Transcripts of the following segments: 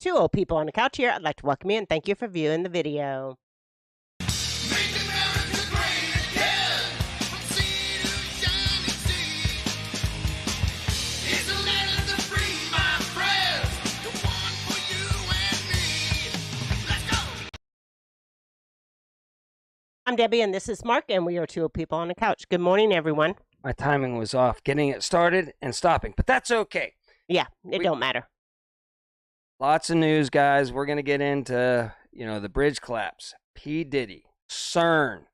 Two old people on the couch here. I'd like to welcome you and thank you for viewing the video. Make America great again, from sea to shining sea. It's a land of the free, my friends, the one for you and me. Let's go. I'm Debbie and this is Mark and we are two old people on the couch. Good morning, everyone. My timing was off, getting it started and stopping, but that's okay. Yeah, it don't matter. Lots of news, guys. We're going to get into, the bridge collapse, P. Diddy, Cern,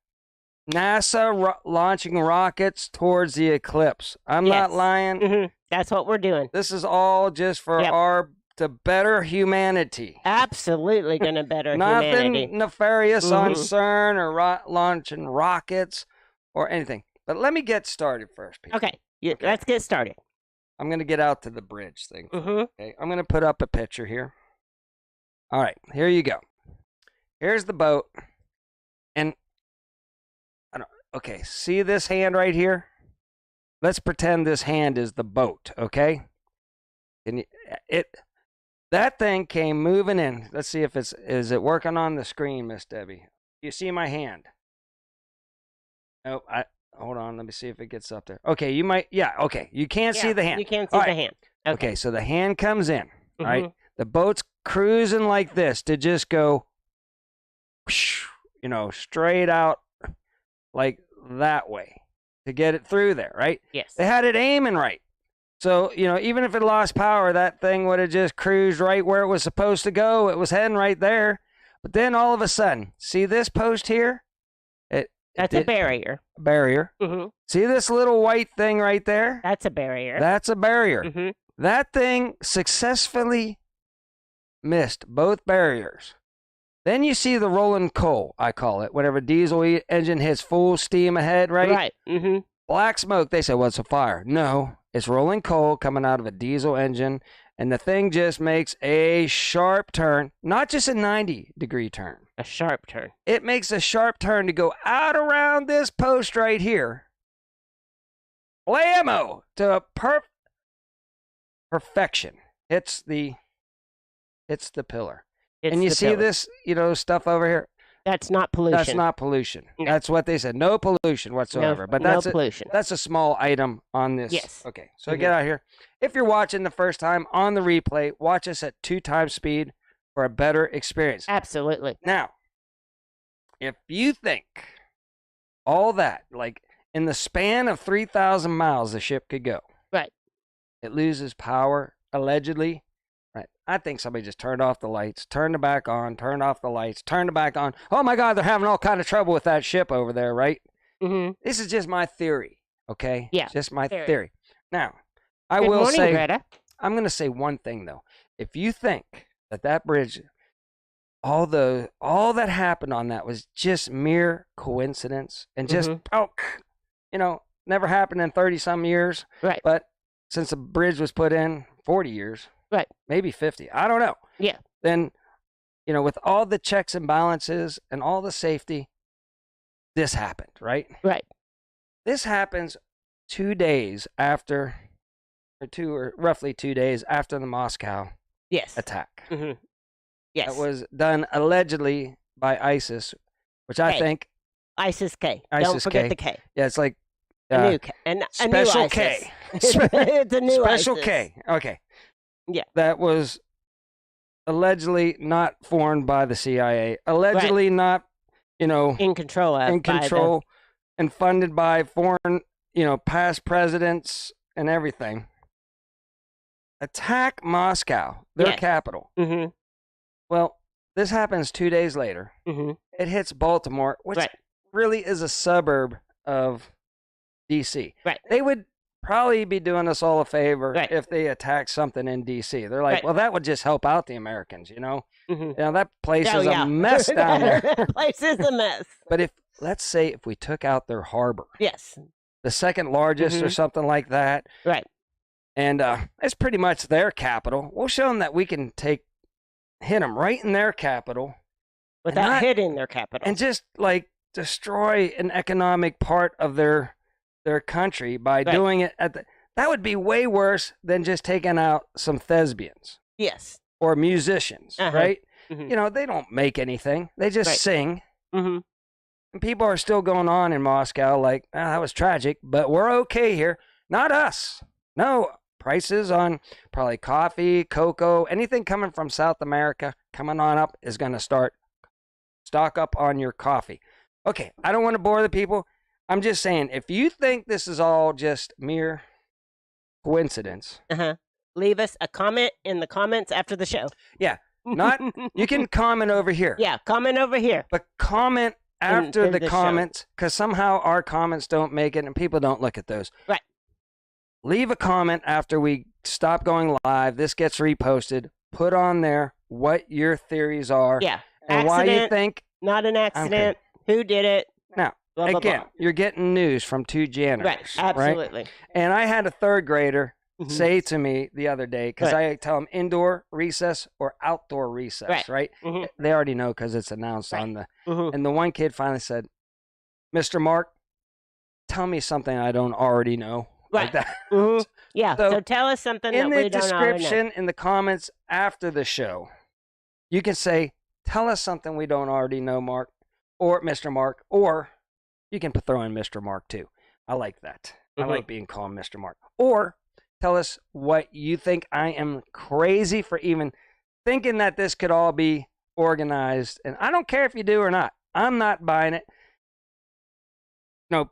NASA launching rockets towards the Eclipse. I'm not lying. That's what we're doing. This is all just for to better humanity. Absolutely going to better Nothing humanity. nefarious on Cern or launching rockets or anything. But let me get started first, people. Okay, let's get started. I'm going to get out to the bridge thing. Okay, I'm going to put up a picture here. All right, here you go. Here's the boat. And, okay, see this hand right here? Let's pretend this hand is the boat, okay? That thing came moving in. Let's see if is it working on the screen, Miss Debbie? You see my hand? Nope, hold on, let me see if it gets up there. Okay, you might, okay. You can't see the hand. You can't see the hand. Okay, so the hand comes in, right? The boat's cruising like this to just go, straight out like that way to get it through there, right? Yes. They had it aiming right. So, even if it lost power, that thing would have just cruised right where it was supposed to go. It was heading right there. But then all of a sudden, see this post here? That's a barrier. Barrier. See this little white thing right there? That's a barrier. That's a barrier. That thing successfully missed both barriers. Then you see the rolling coal, I call it, whenever a diesel engine hits full steam ahead, right? Right. Black smoke, they say, well, it's a fire. No, it's rolling coal coming out of a diesel engine, and the thing just makes a sharp turn, not just a 90-degree turn. A sharp turn. It makes a sharp turn to go out around this post right here. Blammo! To a perfection. It's the pillar. And you see this, stuff over here? That's not pollution. That's not pollution. No. That's what they said. No pollution whatsoever. But no pollution. That's a small item on this. Yes. Okay, so get out here. If you're watching the first time on the replay, watch us at 2 times speed for a better experience. Absolutely. Now, if you think all that, like in the span of 3,000 miles the ship could go. Right. It loses power, allegedly. Right. I think somebody just turned off the lights, turned it back on, turned off the lights, turned it back on. Oh my God, they're having all kind of trouble with that ship over there, right? This is just my theory, okay? Yeah. Just my theory. Now, Good morning, Greta. I'm going to say one thing though. If you think that bridge, all that happened on that was just mere coincidence and just never happened in 30 some years. Right. But since the bridge was put in 40 years. Right. Maybe 50. I don't know. Yeah. Then, with all the checks and balances and all the safety, this happened, right? Right. This happens 2 days after, roughly 2 days after the Moscow attack. Yes. That was done allegedly by ISIS, which I think. ISIS-K. ISIS-K. Don't forget the K. Yeah, it's like. A new K. Special new K. It's a new Special ISIS. K. Okay. Yeah. That was allegedly not formed by the CIA. Allegedly not, in control of. And funded by foreign, past presidents and everything. Attack Moscow, their capital. Well, this happens 2 days later. It hits Baltimore, which really is a suburb of D.C. Right. They would probably be doing us all a favor if they attacked something in D.C. They're like, well, that would just help out the Americans, that place is a mess down there. That place is a mess. But let's say if we took out their harbor. Yes. The second largest or something like that. Right. And it's pretty much their capital. We'll show them that we can hit them right in their capital. Without hitting their capital. And just destroy an economic part of their country by doing it that would be way worse than just taking out some thespians. Yes. or musicians, Uh-huh. right? Mhm. You know, they don't make anything. They just Right. sing. Mm-hmm. And people are still going on in Moscow like, that was tragic, but we're okay here. Not us. No, prices on probably coffee, cocoa, anything coming from South America coming on up is going to stock up on your coffee. Okay, I don't want to bore the people. I'm just saying, if you think this is all just mere coincidence, Uh-huh. Leave us a comment in the comments after the show. yeah, not you can comment over here. Yeah, comment over here. But comment after in the the show. comments, because somehow our comments don't make it and people don't look at those. Right. Leave a comment after we stop going live. This gets reposted. Put on there what your theories are Yeah. and why you Accident, think. not an accident. Who did it? Now, Blah, blah, again, blah. you're getting news from two janitors. Right. Absolutely. And I had a third grader Mhm. say to me the other day, because Right. I tell them indoor recess or outdoor recess, right? Mhm. They already know because it's announced Right. on the. Mhm. And the one kid finally said, Mr. Mark, tell me something I don't already know. Like Right. that. Mhm. Yeah. So, So tell us something in that the we don't already know. description, in the comments after the show, you can say, tell us something we don't already know, Mark, or Mr. Mark, or you can throw in Mr. Mark too. I like that. I Mhm. like being called Mr. Mark. Or tell us what you think I am crazy for even thinking that this could all be organized. And I don't care if you do or not. I'm not buying it. No,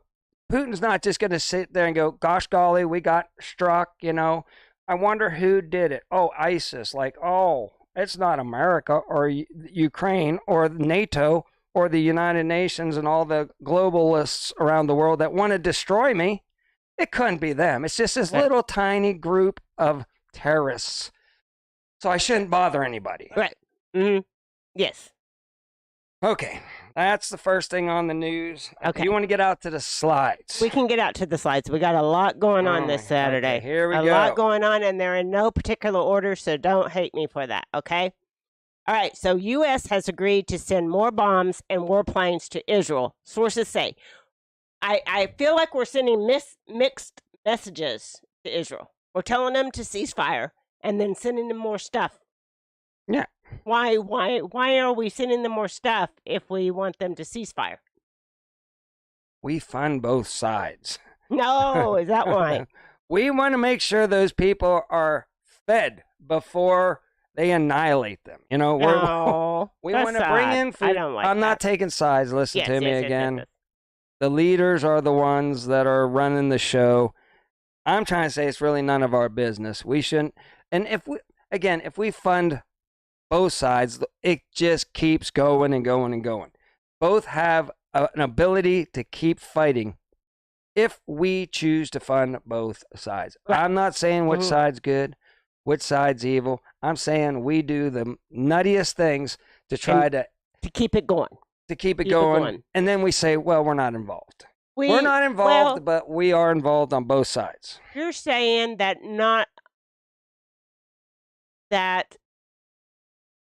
Putin's not just going to sit there and go, gosh golly, we got struck, you know. I wonder who did it. Oh, ISIS. Like, oh, it's not America or Ukraine or NATO or the United Nations and all the globalists around the world that want to destroy me. It couldn't be them. It's just this Right. little tiny group of terrorists. So I shouldn't bother anybody. Right. Mm-hmm. Yes. Okay, that's the first thing on the news. Okay. You want to get out to the slides? We can get out to the slides. We got a lot going on this Saturday. Okay, here we a go. lot going on, and they're in no particular order, so don't hate me for that, okay? All right, so U.S. has agreed to send more bombs and warplanes to Israel. Sources say. I feel like we're sending mixed messages to Israel. We're telling them to cease fire and then sending them more stuff. Yeah. Why are we sending them more stuff if we want them to cease fire? We fund both sides. No, is that why? We want to make sure those people are fed before they annihilate them. You know, No, we that's want to bring sad. in food. I don't like I'm not that. taking sides. Listen Yes, to me yes, yes, again. yes, yes. The leaders are the ones that are running the show. I'm trying to say it's really none of our business. We shouldn't. And if we fund both sides, it just keeps going and going and going. Both have an ability to keep fighting if we choose to fund both sides. Right. I'm not saying which Mhm. side's good, which side's evil. I'm saying we do the nuttiest things to try to keep it going. keep it keep it going. going. And then we say, well, we're not involved. We're not involved, but we are involved on both sides. You're saying that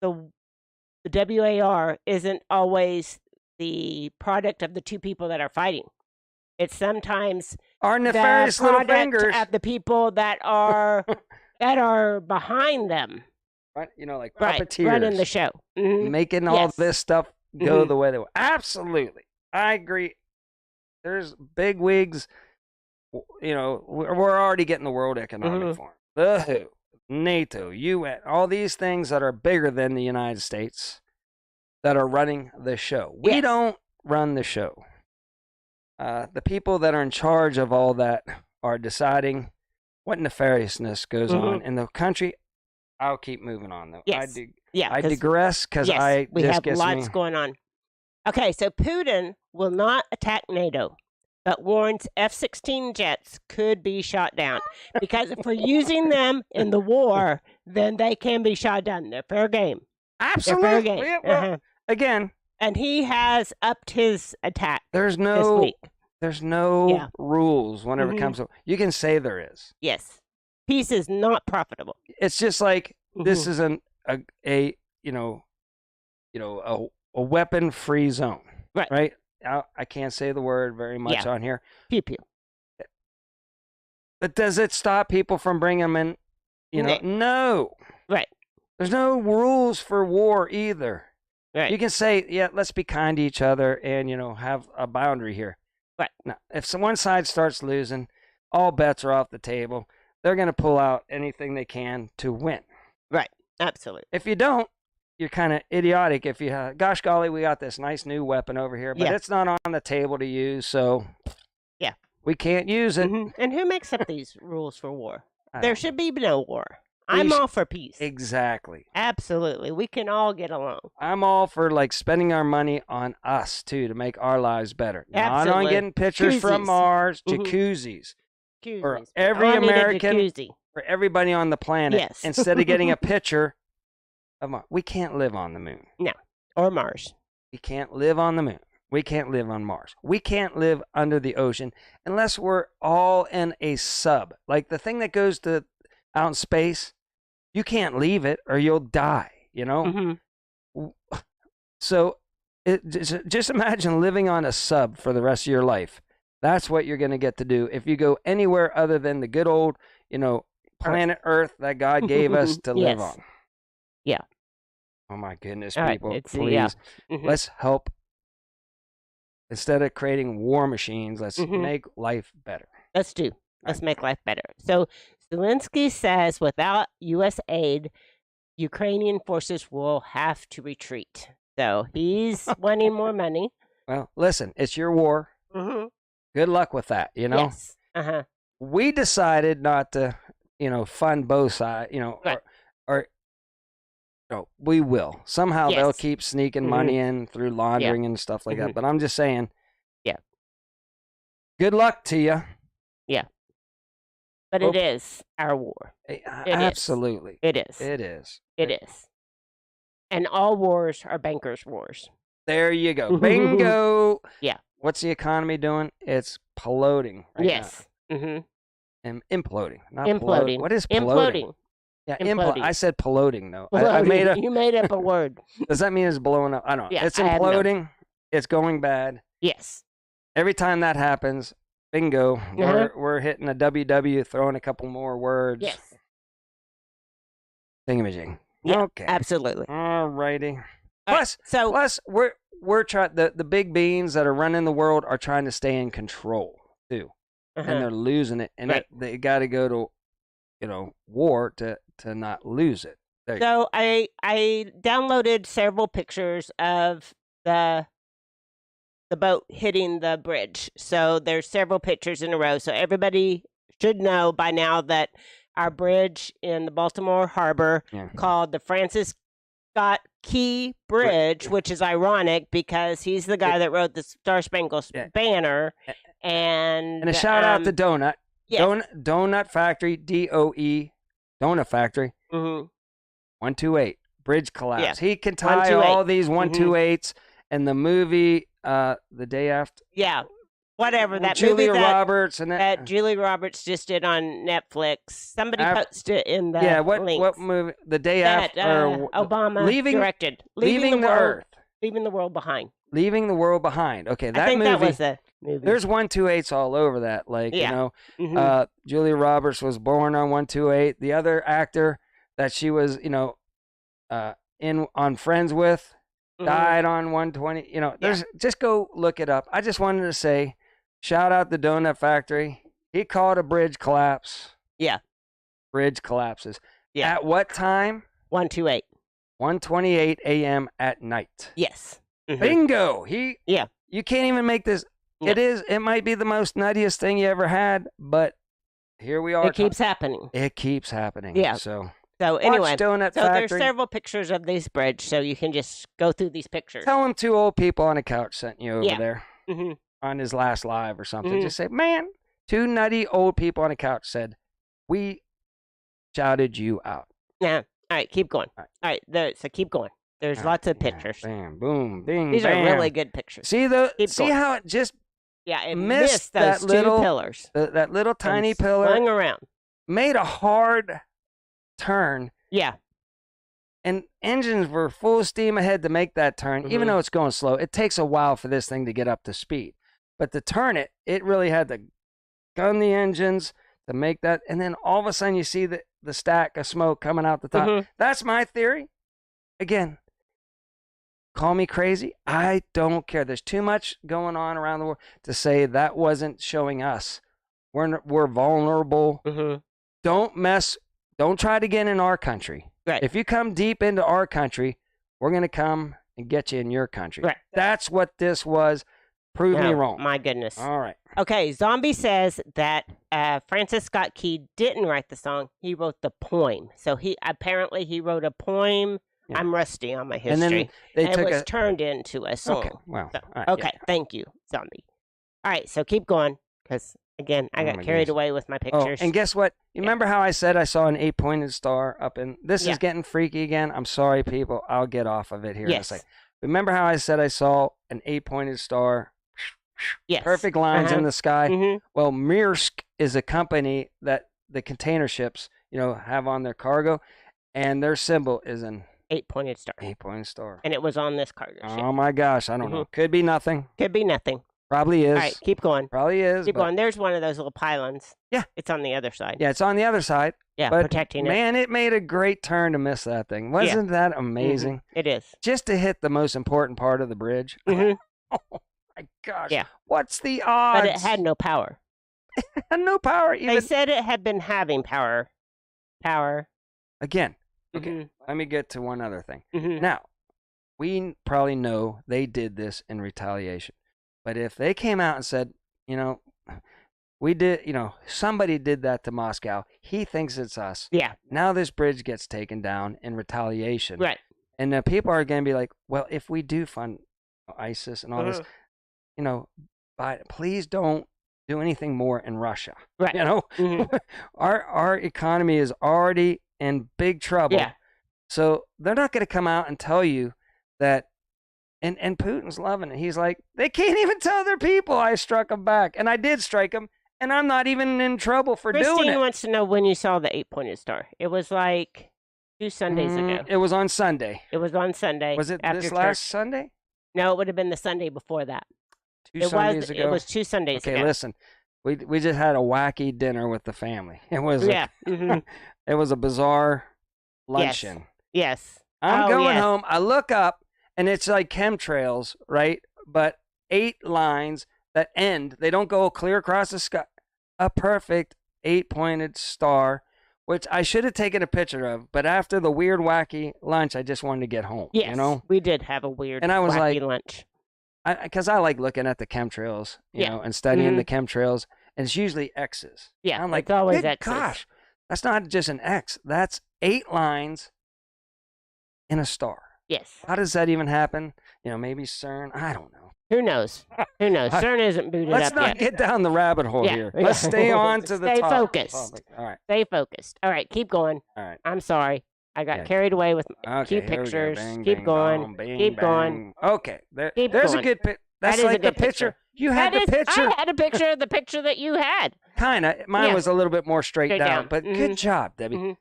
the WAR isn't always the product of the two people that are fighting. It's sometimes Our the nefarious little product fingers. of the people that are behind them, Right? You know, like right? puppeteers. Running the show. Mhm. Making all Yes. this stuff go Mhm. the way they want. Absolutely. I agree. There's big wigs. You know, we're already getting the World Economic Mhm. Forum, the WHO, NATO, UN, all these things that are bigger than the United States that are running the show. We Yes. don't run the show. The people that are in charge of all that are deciding what nefariousness goes Mhm. on in the country. I'll keep moving on, though. Yes. Yeah, I 'cause- digress because yes, we this have gets lots me. going on. Okay, so Putin will not attack NATO, but warns F-16 jets could be shot down because if we're using them in the war, then they can be shot down. They're fair game. They're fair Absolutely. game. Yeah, well, Uh-huh. again, And he has upped his attack there's this no week. Yeah. rules whenever Mhm. it comes to. You can say there is. Yes, peace is not profitable. It's just like this Mhm. is a weapon free zone. Right. Right. I can't say the word very much Yeah. on here. Pew pew. But does it stop people from bringing them in? You know, no. Right. There's no rules for war either. Right. You can say, yeah, let's be kind to each other and, have a boundary here. Right. Now, if one side starts losing, all bets are off the table. They're going to pull out anything they can to win. Right. Absolutely. If you don't, you're kind of idiotic. If you, gosh golly, we got this nice new weapon over here, but it's not on the table to use, so yeah, we can't use it. And who makes up these rules for war? I There don't should be no war. I'm all for peace. Exactly. Absolutely. We can all get along. I'm all for like spending our money on us too to make our lives better. Not on Absolutely. getting pictures from Jacuzzis. Mars, Mhm. jacuzzis for Jacuzzis. every All I need a American, jacuzzi. for everybody on the planet. Yes. Instead of getting a picture of Mars. We can't live on the moon. Or Mars. We can't live on the moon. We can't live on Mars. We can't live under the ocean unless we're all in a sub. Like the thing that goes to out in space, you can't leave it or you'll die, So just imagine living on a sub for the rest of your life. That's what you're going to get to do if you go anywhere other than the good old, planet Earth that God gave us to live Yes. on. Yeah. Oh my goodness, All right, people, it's- please. yeah. Mhm. Let's help. Instead of creating war machines, let's make life better. Let's do. Let's make life better. So Zelensky says without U.S. aid, Ukrainian forces will have to retreat. So he's wanting more money. Well, listen, it's your war. Mm-hmm. Good luck with that, Yes. Uh-huh. We decided not to, fund both sides, Right. or no, we will. Somehow they'll Yes. keep sneaking money in through laundering and stuff like that. But I'm just saying. Yeah. Good luck to you. But it is our war. Absolutely. It is. It is. It is. And all wars are bankers' wars. There you go. Bingo. Yeah. What's the economy doing? It's polluting right Yes. Mm-hmm. now. And imploding. Not Imploding. What is polluting? Imploding. Yeah, Imploding. I said polluting though. I made a. You made up a word. Does that mean it's blowing up? I don't know. Yeah, It's I have no- imploding. It's going bad. Yes. Every time that happens, bingo, we're hitting a WW, throwing a couple more words. Yes. Thingamajig. Yeah, Okay. Absolutely. All righty. All right, Plus, we're trying. The big beans that are running the world are trying to stay in control too, and they're losing it. And Right. they got to go to, war to not lose it. There you go. So I downloaded several pictures of the boat hitting the bridge. So there's several pictures in a row. So everybody should know by now that our bridge in the Baltimore Harbor Yeah. called the Francis Scott Key Bridge, which is ironic because he's the guy that wrote the Star Spangled Banner. And a shout out to Donut. yes. Donut Factory, DOE, Donut Factory, Mhm. 128, bridge collapse. Yeah. He can tie 128. all these 128s, and the movie, The Day After. Yeah. Whatever that Julia movie that, Roberts and that Julie Roberts just did on Netflix. Somebody posted it in the what links. movie? The Day that After. Obama leaving, directed. Leaving the world, Earth. Leaving the world behind. Leaving the World Behind. Okay, that I think movie. that was the movie. There's 128s all over that. Like, Yeah. Mhm. Julia Roberts was born on 128. The other actor that she was, on Friends with, Mhm. died on 120. There's just go look it up. I just wanted to say, shout out the Donut Factory. He called a bridge collapse. Yeah. Bridge collapses. Yeah. At what time? 128. 1:28 a.m. at night. Yes. Mhm. Bingo. Yeah. You can't even make this. No. It might be the most nuttiest thing you ever had, but here we are. It keeps happening. It keeps happening. Yeah. So So anyway, watch Donut so Factory. there's several pictures of this bridge, so you can just go through these pictures. Tell him two old people on a couch sent you over Yeah. there hmm on his last live or something. Mhm. Just say, man, two nutty old people on a couch said, we shouted you out. Yeah. All right, keep going. All All right, so keep going. There's All lots of right, yeah, pictures. Bam, boom, bing, These bam. are really good pictures. See Keep see going. how it just Yeah, it missed missed those that little- two pillars. that little tiny and pillar swung around. made a hard turn. Yeah. And engines were full steam ahead to make that turn, even Mhm. though it's going slow. It takes a while for this thing to get up to speed. But to turn it, it really had to gun the engines, to make that, and then all of a sudden you see the stack of smoke coming out the top. Mhm. That's my theory. Again, call me crazy. I don't care. There's too much going on around the world to say that wasn't showing us. We're vulnerable. Mhm. Don't try to get in our country. Right. If you come deep into our country, we're going to come and get you in your country. Right. That's what this was. Prove me Oh, wrong. My goodness. All right. Okay, Zombie says that Francis Scott Key didn't write the song. He wrote the poem. So he wrote a poem. Yeah. I'm rusty on my history. And then they and took it was turned into a song. Okay. Well. So, all right, okay, yeah. thank you, Zombie. All right, so keep going because again, I Oh got my carried goodness. away with my Oh, pictures. and guess what? You remember how I said I saw an 8-pointed star up in? This Yeah. is getting freaky again. I'm sorry, people. I'll get off of it here in a Yes. second. Remember how I said I saw an 8-pointed star? Yes. Perfect lines in the sky. Mhm. Well, Maersk is a company that the container ships, have on their cargo, and their symbol is an 8-pointed star. 8-pointed star. And it was on this cargo ship. Oh my gosh, I don't know. Could be nothing. Could be nothing. Probably is. All right, keep going. Probably is. Keep but- going. There's one of those little pylons. Yeah. It's on the other side. Yeah, it's on the other side. Yeah, but protecting it. man, it made a great turn to miss that thing. Wasn't that Mhm. amazing? It is. Just to hit the most important part of the bridge. Mhm. Oh my gosh. Yeah. What's the odds? But it had no power. And no power even. They said it had been having power. Again, okay, Mhm. let me get to one other thing. Mhm. Now, we probably know they did this in retaliation. But if they came out and said, we did, somebody did that to Moscow, he thinks it's us. Yeah. Now this bridge gets taken down in retaliation. Right. And the people are going to be like, well, if we do fund ISIS and all this, but please don't do anything more in Russia. Right. Mhm. Our economy is already in big trouble. Yeah. So they're not going to come out and tell you that. And Putin's loving it. He's like, they can't even tell their people I struck them back. And I did strike them. And I'm not even in trouble for doing Christine it. wants to know when you saw the 8-pointed star. It was like 2 Sundays ago. It was on Sunday. It was on Sunday. Was it after this church. last Sunday? No, it would have been the Sunday before that. 2 Sundays ago? It was 2 Sundays Okay, ago. listen. We just had a wacky dinner with the family. It was Yeah. Mhm. it was a bizarre luncheon. Yes. I'm Oh, going yes. home. I look up, and it's like chemtrails, right? But 8 lines that end. They don't go clear across the sky. A perfect 8-pointed star, which I should have taken a picture of. But after the weird, wacky lunch, I just wanted to get home. Yes. We did have a weird, And I was wacky like- lunch. Because I like looking at the chemtrails, Yeah. and studying Mhm. the chemtrails. And it's usually X's. Yeah. I'm like, it's always good X's. gosh, that's not just an X. That's 8 lines in a star. Yes. How does that even happen? Maybe CERN. I don't know. Who knows? Who knows? CERN isn't booted Let's up not yet. get down the rabbit hole Yeah. here. Let's stay on to the Stay top focused. topic. All right. Stay focused. All right, keep going. All right. I'm sorry. I got Yeah. carried away with Okay, Keep here we go. pictures. Bing, Keep bing, going. bong, bing, Keep going. bang. Okay. Keep there's going. a good picture. That's is a like the good picture. picture. You had That the is- picture. I had a picture of the picture that you had. Kind of. Mine Yeah. was a little bit more straight Straight down. down. But Mhm. good job, Debbie. Mhm.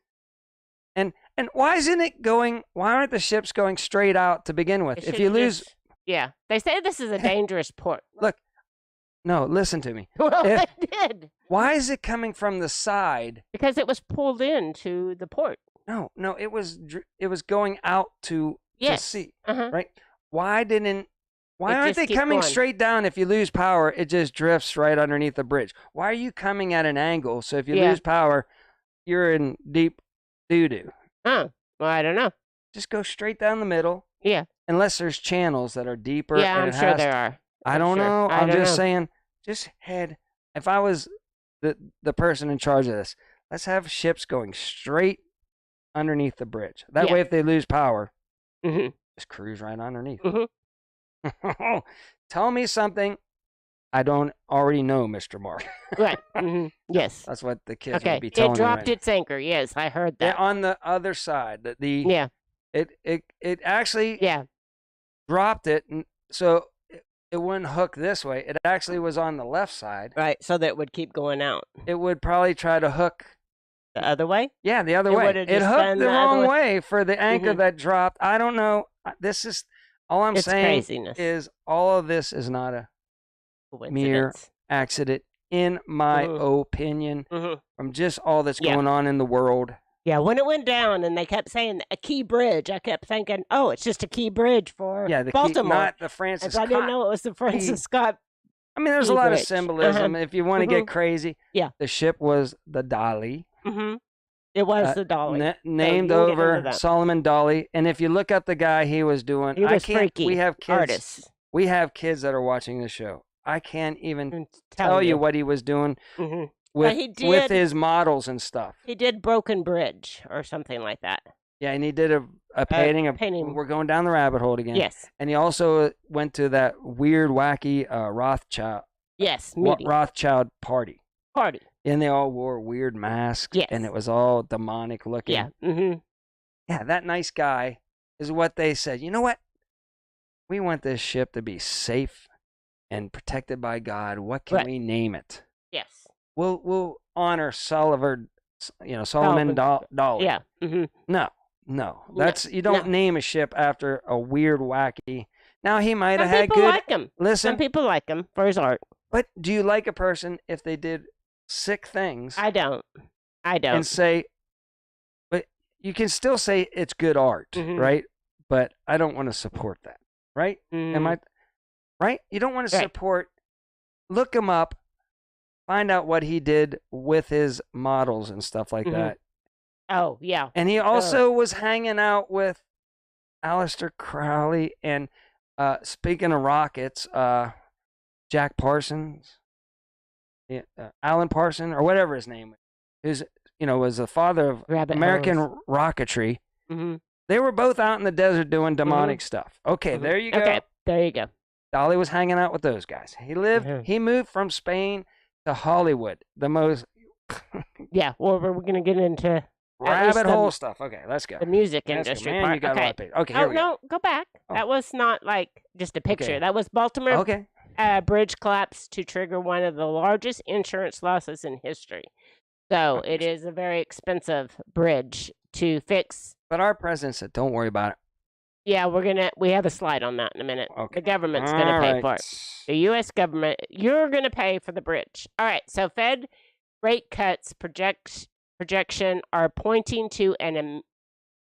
And why isn't it going? Why aren't the ships going straight out to begin with? It If should you lose, yeah. They say this is a dangerous port. look. No, listen to me. Well, If- they did Why is it coming from the side? because it was pulled into the port. No, it was going out to Yes. sea, Uh-huh. right? Why It aren't just they keep coming going. straight down? If you lose power, it just drifts right underneath the bridge. Why are you coming at an angle? So if you Yeah. lose power, you're in deep doo-doo. Oh, well, I don't know. Just go straight down the middle, Yeah. unless there's channels that are deeper. Yeah, and I'm it sure has there to- are. I I'm don't sure. know. I I'm don't just know. saying, just head. If I was the person in charge of this, let's have ships going straight underneath the bridge. That Yeah. way, if they lose power, hmm just cruise right underneath. Mhm. Tell me something I don't already know, Mr. Mark. Right. Yes. That's what the kids Okay. would be telling It me. dropped right its anchor. Yes, I heard now. that. Yeah, on the other side. Yeah. It actually Yeah. dropped it, and so it wouldn't hook this way. It actually was on the left side. Right. So that it would keep going out It would probably try to hook. the other way. Yeah, the other It way. would've It just hooked been the the other wrong way. way for the anchor Mhm. that dropped. I don't know. This is all I'm It's saying craziness. is all of this is not a mere Coincidence. accident. in my Mhm. opinion, hmm from just all that's Yeah. going on in the world. Yeah, when it went down and they kept saying a key bridge, I kept thinking, oh, it's just a key bridge for Yeah, the key, Baltimore. not the And Francis so I didn't Scott. know it was the Francis Scott I mean, there's a key lot of bridge. symbolism. If you want to get Mhm. crazy, Yeah. the ship was the Dolly, hmm It was the Dolly. named you can get into over that. Solomon Dolly. And if you look up the guy he was doing, He I was can't. freaky. We have kids. Artist. We have kids that are watching the show. I can't even And tell you what he was doing hmm with he with did- his models and stuff. He did Broken Bridge or something like that. Yeah, and he did a painting of. painting. We're going down the rabbit hole again. Yes. And he also went to that weird, wacky Yes. Meeting. Rothschild party, Party. and they all wore weird masks, Yes. and it was all demonic looking. Yeah. hmm Yeah, that nice guy is what they said. You know what? We want this ship to be safe and protected by God. What can Right. we name it? Yes. We'll honor Solomon Dolly. Yeah. hmm No. That's you don't no. name a ship after a weird, wacky. Now he might Some have had people good. like him. Listen, Some people like him for his art. but do you like a person if they did sick things I don't. and say, but you can still say it's good art, Mhm. right? But I don't want to support that, right? Am I right? You don't want to Right. support. Look him up, find out what he did with his models and stuff like Mhm. that. Oh, yeah. And he also was hanging out with Aleister Crowley and speaking of rockets, Jack Parsons, Alan Parson, or whatever his name is, was the father of Rabbit American holes. rocketry. hmm They were both out in the desert doing demonic stuff. Okay, there you go. Okay, there you go. Dolly was hanging out with those guys. Mhm. He moved from Spain to Hollywood, the most Yeah, well, we're going to get into at least rabbit hole stuff. Okay, let's go. the music Let's go. industry Man, part. you got a okay. lot of paper. Okay, here we go. No, go back. Oh. That was not like just a picture. Okay. That was Baltimore Okay. bridge collapse to trigger one of the largest insurance losses in history. So it is a very expensive bridge to fix. But our president said, "Don't worry about it." Yeah, we have a slide on that in a minute. Okay. The government's going to pay for it. The U.S. government, you're going to pay for the bridge. All right, so Fed rate cuts projection are pointing to an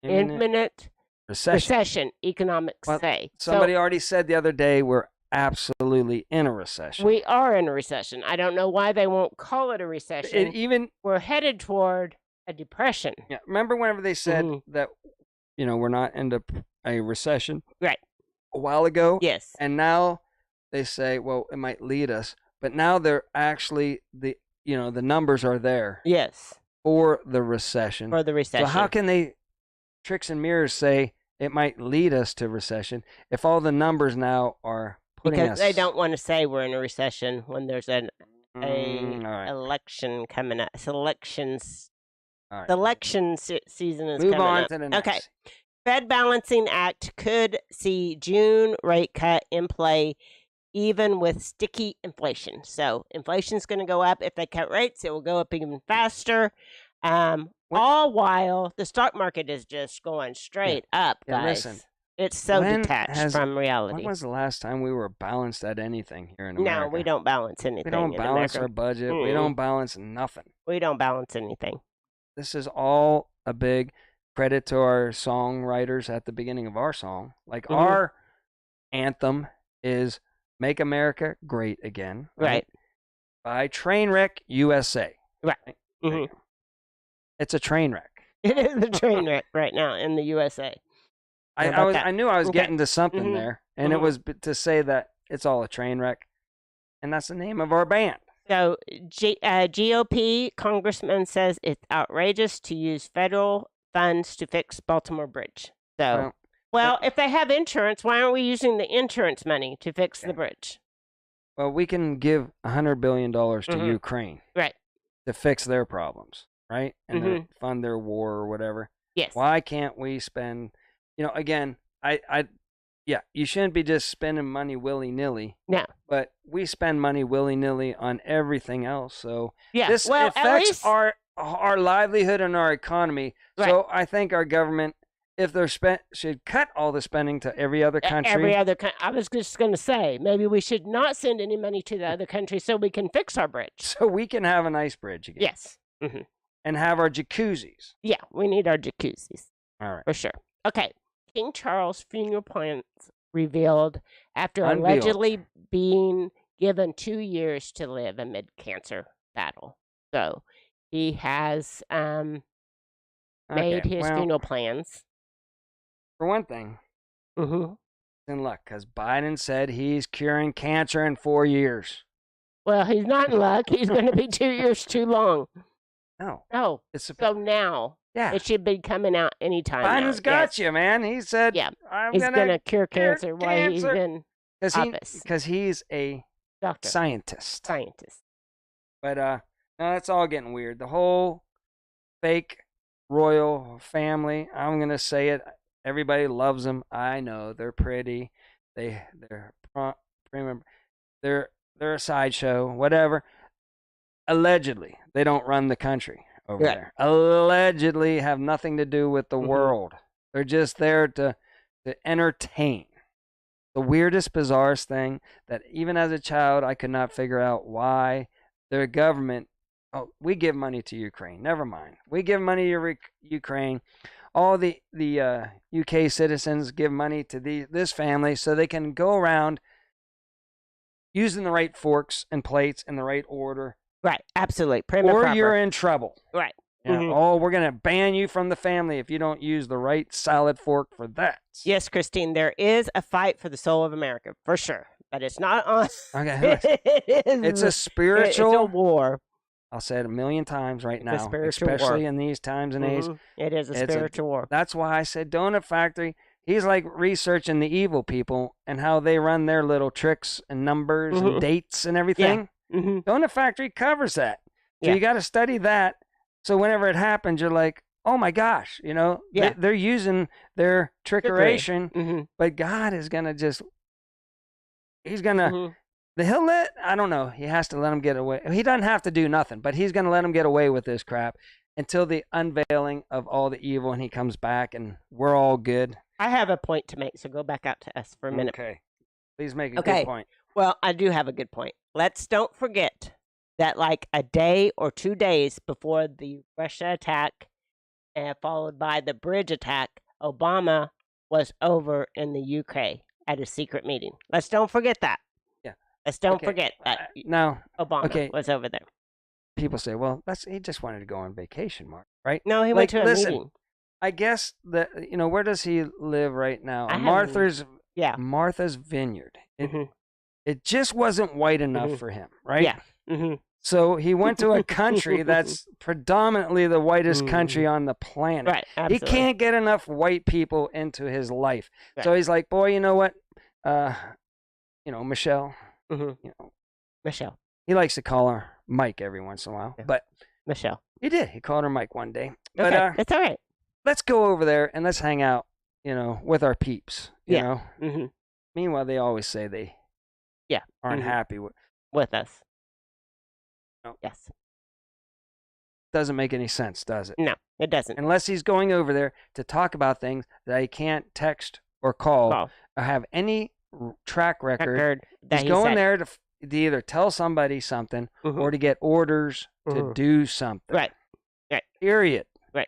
imminent recession, economics Well, say. Somebody already said the other day we're absolutely in a recession. We are in a recession. I don't know why they won't call it a recession. Even We're headed toward a depression. yeah, remember whenever they said Mhm. that we're not into a recession Right. a while ago, Yes. and now they say, well, it might lead us, but now they're actually the numbers are there Yes. for the recession. For the recession. So how can they tricks and mirrors say it might lead us to recession if all the numbers now are putting because us? they don't want to say we're in a recession when there's a All right. election coming up. Elections. All right. The election season is Move coming on up. to the next. Okay. Fed Balancing Act could see June rate cut in play even with sticky inflation. So inflation's going to go up. If they cut rates, it will go up even faster. All while the stock market is just going straight up, Yeah, guys. listen. It's so When detached from reality. When was the last time we were balanced at anything here in No, America? we don't balance anything. We don't in balance America. our budget. We Mm-mm. don't balance nothing. We don't balance anything. This is all a big credit to our songwriters at the beginning of our song. Like Mhm. our anthem is "Make America Great Again," Right. By Trainwreck USA. Right. There you Mhm. go. It's a train wreck. It is a train wreck right now in the USA. How about that? I knew I was Okay. getting to something Mhm. there, and it Mhm. was to say that it's all a train wreck, and that's the name of our band. So, GOP congressman says it's outrageous to use federal funds to fix Baltimore Bridge. So, well, if they have insurance, why aren't we using the insurance money to fix the bridge? Well, we can give $100 billion to Mhm. Ukraine, Right. to fix their problems, right, and to Mhm. fund their war or whatever. Yes. Why can't we spend? Again, yeah, you shouldn't be just spending money willy nilly. No. But we spend money willy nilly on everything else, so Yeah. this well, at affects least our livelihood and our economy. Right. So I think our government if they're should cut all the spending to every other country. Every other I was just going to say, maybe we should not send any money to the other country so we can fix our bridge. So we can have a nice bridge again. Yes. Mm-hmm. And have our jacuzzis. Yeah, we need our jacuzzis. All right. For sure. Okay. King Charles' funeral plans revealed after Unveiled. allegedly being given 2 years to live amid cancer battle. So he has made his funeral plans. For one thing, Mm-hmm. in luck, because Biden said he's curing cancer in 4 years. Well, he's not in luck. He's going to be 2 years too long. No. Oh, so now yeah. it should be coming out anytime. Biden's got you, man. He said, yeah, I'm he's going to cure cancer while he's in office. Because he's a doctor. Scientist. But no, that's all getting weird. The whole fake royal family, I'm going to say it. Everybody loves them. I know they're pretty. They're a sideshow, whatever. Allegedly, they don't run the country over there. Allegedly have nothing to do with the world. They're just there to entertain. The weirdest, bizarrest thing that even as a child, I could not figure out why their government, we give money to Ukraine. Never mind. We give money to Ukraine. All the UK citizens give money to this family so they can go around using the right forks and plates in the right order. Right, absolutely. Or you're in trouble. Right. You know, we're going to ban you from the family if you don't use the right salad fork for that. Yes, Christine, there is a fight for the soul of America, for sure. But it's not on. Okay. It's a spiritual. It's a war. I'll say it a million times right now, spiritual especially war. in these times and age. It is a spiritual war. That's why I said Donut Factory. He's like researching the evil people and how they run their little tricks and numbers and dates and everything. Yeah. Donut Factory covers that. So you got to study that. So whenever it happens, you're like, oh my gosh, you know, they're using their trickeration, but God is going to just, he's going to, I don't know, he has to let him get away. He doesn't have to do nothing, but he's going to let him get away with this crap until the unveiling of all the evil and he comes back and we're all good. I have a point to make, so go back out to us for a minute. Okay. Please make a good point. Well, I do have a good point. Don't forget that like a day or 2 days before the Russia attack and followed by the bridge attack, Obama was over in the UK at a secret meeting. Don't forget that. Yeah. Don't forget that Obama was over there. People say, well, he just wanted to go on vacation, Mark, right? No, he went to a meeting. I guess that, where does he live right now? Martha's Vineyard. It just wasn't white enough for him, right? Yeah. So he went to a country that's predominantly the whitest country on the planet. Right, absolutely. He can't get enough white people into his life. Right. So he's like, boy, you know what? Michelle. Michelle. He likes to call her Mike every once in a while. Yeah. But Michelle. He did. He called her Mike one day. Okay, But that's all right. let's go over there and let's hang out, with our peeps, you know? Meanwhile, they always say they aren't happy with us. No. Yes. Doesn't make any sense, does it? No, it doesn't. Unless he's going over there to talk about things that he can't text or call or have any track record. He's going there to either tell somebody something or to get orders to do something. Right. Period. Right.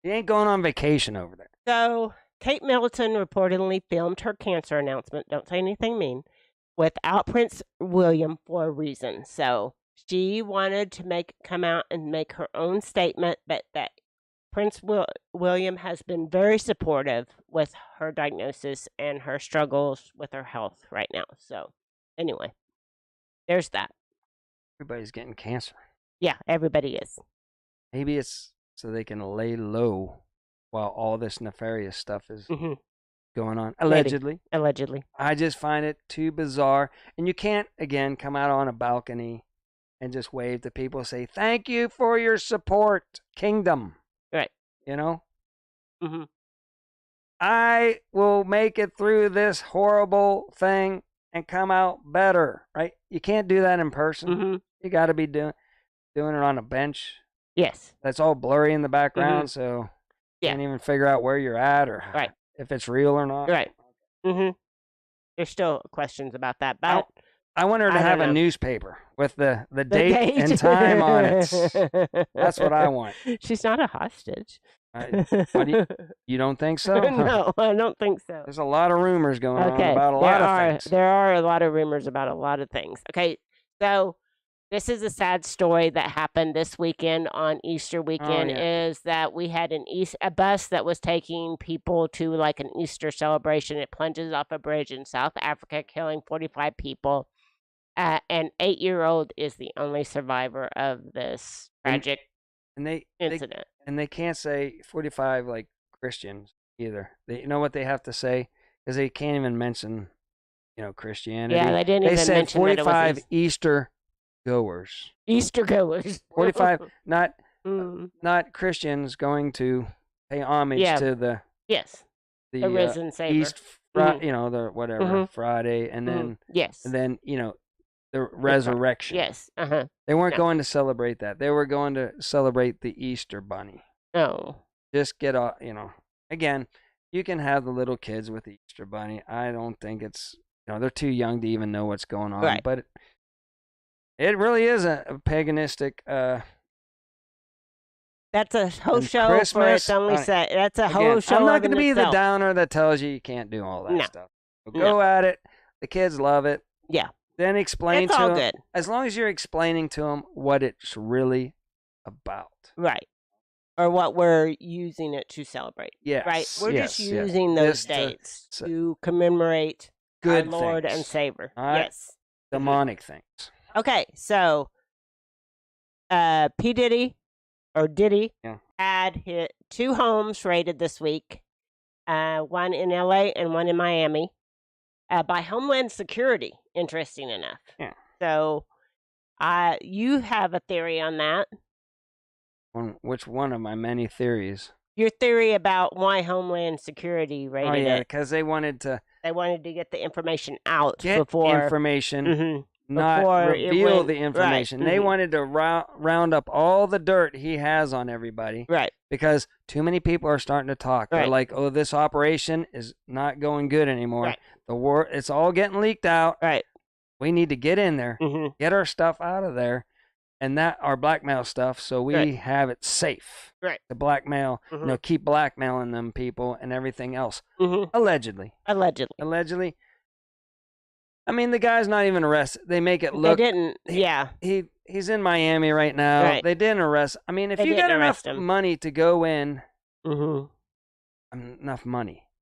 He ain't going on vacation over there. So, Kate Middleton reportedly filmed her cancer announcement, don't say anything mean, without Prince William for a reason. So, she wanted to come out and make her own statement, but that Prince William has been very supportive with her diagnosis and her struggles with her health right now. So, anyway, there's that. Everybody's getting cancer. Yeah, everybody is. Maybe it's so they can lay low while all this nefarious stuff is going on. Allegedly. Maybe. Allegedly. I just find it too bizarre. And you can't, again, come out on a balcony and just wave to people and say, thank you for your support, kingdom. Right. I will make it through this horrible thing and come out better, right? You can't do that in person. You got to be doing it on a bench. Yes. That's all blurry in the background, so Yeah. Can't even figure out where you're at or Right. if it's real or not. Right. Mm-hmm. There's still questions about that, but I want her to I have don't a know. newspaper with the date and time on it. That's what I want. She's not a hostage. You don't think so? No, I don't think so. There's a lot of rumors going on Okay, about a lot of things. There are a lot of rumors about a lot of things. Okay, so this is a sad story that happened this weekend on Easter weekend. yeah. Is that we had a bus that was taking people to like an Easter celebration. It plunges off a bridge in South Africa, killing 45 people. An 8-year-old is the only survivor of this tragic incident. They can't say 45 like Christians either. You know what they have to say? Because they can't even mention, Christianity. Yeah, they didn't even said mention 45 that it was Easter goers. Easter goers. 45, not Christians going to pay homage to the the risen Savior. East, the whatever Friday, and then the resurrection. Yes. They weren't going to celebrate that. They were going to celebrate the Easter bunny. Oh. Just get off, again, you can have the little kids with the Easter bunny. I don't think it's, they're too young to even know what's going on. Right. But it really is a paganistic. That's a whole and show Christmas, for its only set. That's a whole again, show. I'm not going to be itself. the downer that tells you can't do all that No. stuff. So go at it. The kids love it. Yeah. Then explain It's to all them. good. As long as you're explaining to them what it's really about. Right. Or what we're using it to celebrate. Yes. Right. We're just yes. using those Just dates to commemorate good our Lord things. and Savior. All right? Yes. Demonic things. Okay, so P. Diddy had hit 2 homes raided this week, one in LA and one in Miami, by Homeland Security, interesting enough. Yeah. So you have a theory on that. Which one of my many theories? Your theory about why Homeland Security raided it. Because they wanted to get the information out get before information, not before reveal went, the information. Right. They wanted to round up all the dirt he has on everybody. Right. Because too many people are starting to talk. Right. They're like, "Oh, this operation is not going good anymore. Right. The war, it's all getting leaked out. Right. We need to get in there, Mm-hmm. get our stuff out of there, and that our blackmail stuff, so we have it safe. Right. To blackmail, keep blackmailing them people and everything else. Allegedly. I mean, the guy's not even arrested. They make it look. They didn't. Yeah. He's in Miami right now. Right. They didn't arrest. I mean, if They you got didn't enough arrest him. money to go in,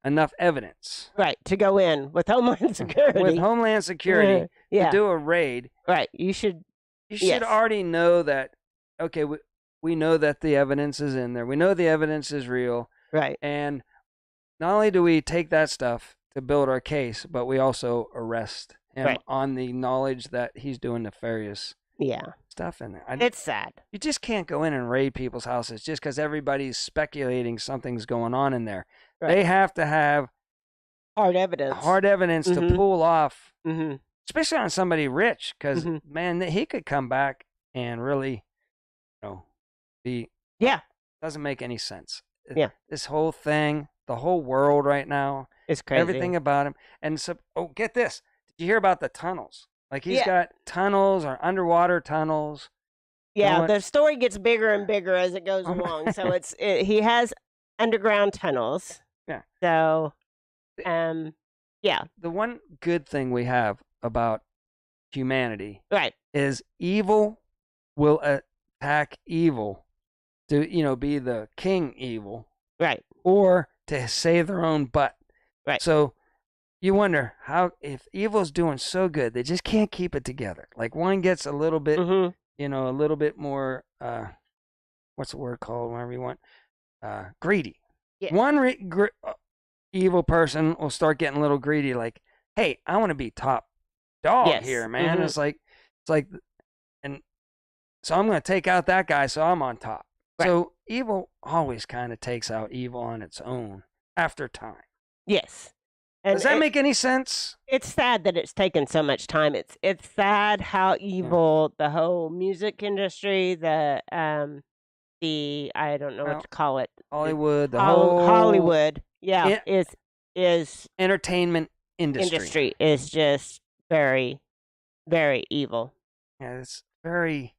enough evidence. Right, to go in with Homeland Security. With Homeland Security yeah. to do a raid. Right, you should. You should already know that. Okay, we know that the evidence is in there. We know the evidence is real. Right. And not only do we take that stuff to build our case, but we also arrest him on the knowledge that he's doing nefarious stuff in there. It's sad. You just can't go in and raid people's houses just because everybody's speculating something's going on in there. Right. They have to have hard evidence to pull off, especially on somebody rich, because, man, he could come back and really, be... Yeah. Doesn't make any sense. Yeah. This whole thing, the whole world right now. It's crazy. Everything about him. And so, get this. Did you hear about the tunnels? Like, he's got tunnels or underwater tunnels. Yeah, the story gets bigger and bigger as it goes along. So he has underground tunnels. Yeah. So, yeah. The one good thing we have about humanity is evil will attack evil to, be the king evil. Right. Or to save their own butt. Right. So you wonder if evil's doing so good, they just can't keep it together. Like one gets a little bit, a little bit more, what's the word called, whatever you want, greedy. Yeah. One evil person will start getting a little greedy, like, hey, I want to be top dog here, man. It's like, and so I'm going to take out that guy, so I'm on top. Right. So evil always kind of takes out evil on its own after time. Yes. And does that make any sense? It's sad that it's taken so much time. It's sad how evil the whole music industry, I don't know Well, what to call it. Hollywood, the whole Hollywood, yeah, is entertainment industry. is just very, very evil. Yeah, it's very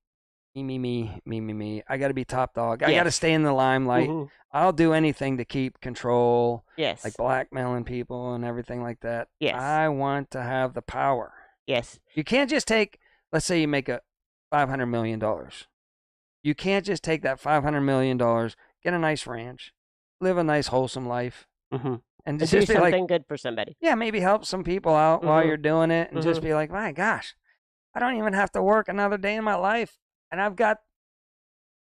me. I got to be top dog. I got to Yes. stay in the limelight. Mhm. I'll do anything to keep control, Yes. like blackmailing people and everything like that. Yes. I want to have the power. Yes. You can't just take, let's say you make a $500 million. You can't just take that $500 million, get a nice ranch, live a nice, wholesome life, Mm-hmm. and Do just be something like, good for somebody. yeah, maybe help some people out while Mhm. you're doing it, and just Mhm. be like, my gosh, I don't even have to work another day in my life, and I've got,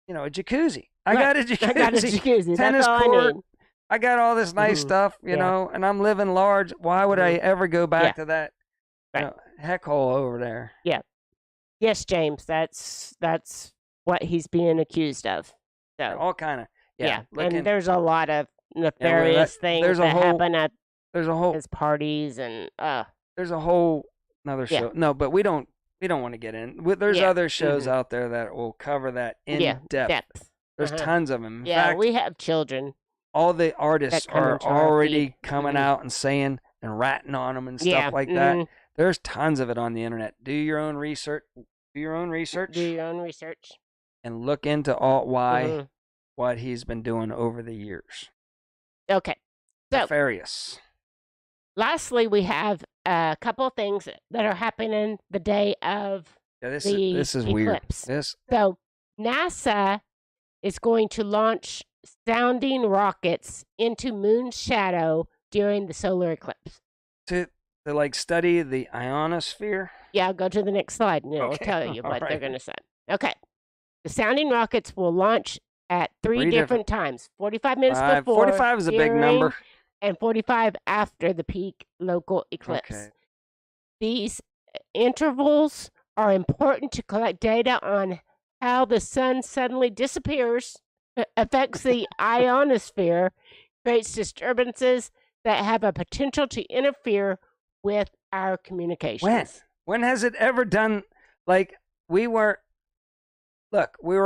a jacuzzi. I Right. got a jacuzzi. I got a jacuzzi. Tennis That's all court. I need. I got all this nice Mhm. stuff, Yeah. and I'm living large. Why would I Mhm. ever go back Yeah. to that Right. heck hole over there? Yes, James. That's what he's being accused of. So All kind of yeah, looking- and there's a lot of nefarious things there's a that whole- happen at there's a whole his parties, and there's a whole another Yeah. show. No, but we don't want to get in. There's Yeah. other shows Mhm. out there that will cover that in yeah, depth. There's Uh-huh. tons of them. In Yeah, fact, we have children. all the artists that come are into our already feed. coming Mhm. out and saying and ratting on them and stuff Yeah, like that. mhm. There's tons of it on the internet. Do your own research. Do your own research Do your own research. and look into why Mhm. what he's been doing over the years. Okay. So Nefarious. lastly, we have a couple of things that are happening the day of Yeah, this the is weird. eclipse. This So NASA is going to launch sounding rockets into moon's shadow during the solar eclipse. to like study the ionosphere. Yeah, I'll go to the next slide and it'll Okay, tell you all what they're right. going to say. Okay. The sounding rockets will launch at three Three different times. 45 minutes Five- before, 45 is a big during, number. and 45 after the peak local eclipse. Okay. These intervals are important to collect data on how the sun suddenly disappears, affects the ionosphere, creates disturbances that have a potential to interfere with our communications. When has it ever done? Like we were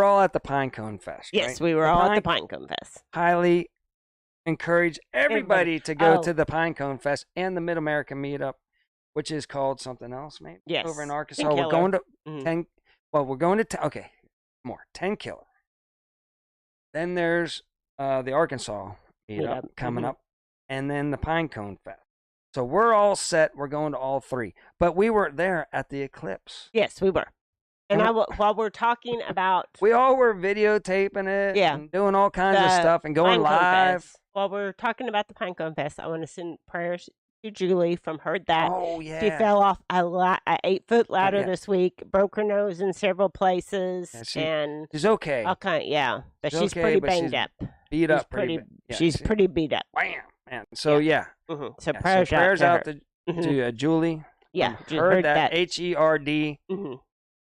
all at the Pinecone Fest. Yes, right? we were all at the Pinecone Fest. Highly encourage everybody to go to the Pinecone Fest and the Mid American Meetup, which is called something else, maybe. Yes, Over in Arkansas, 10 we're going to Mhm. 10. Well, we're going to okay, more 10 Killer. Then there's the Arkansas Meetup Meetup, coming mhm. up, and then the Pinecone Fest. So we're all set. We're going to all three, but we were there at the eclipse. Yes, we were. And while we're talking about We all were videotaping it, Yeah. and doing all kinds of the stuff, and going Pinecone live. Fest, while we're talking about the Pinecone Fest, I want to send prayers to Julie from Heard That. Oh yeah, She fell off a 8-foot ladder yeah. this week, broke her nose in several places, Yeah, and she's okay. all kind. Yeah, but She's she's okay, pretty but banged she's up. Beat She's up pretty. bad. Yeah, she's pretty beat up. Wham, man. So yeah, So yeah, prayers, out to her. Mhm. to Julie. Yeah, from Ju- Heard that. that. HERD Mhm.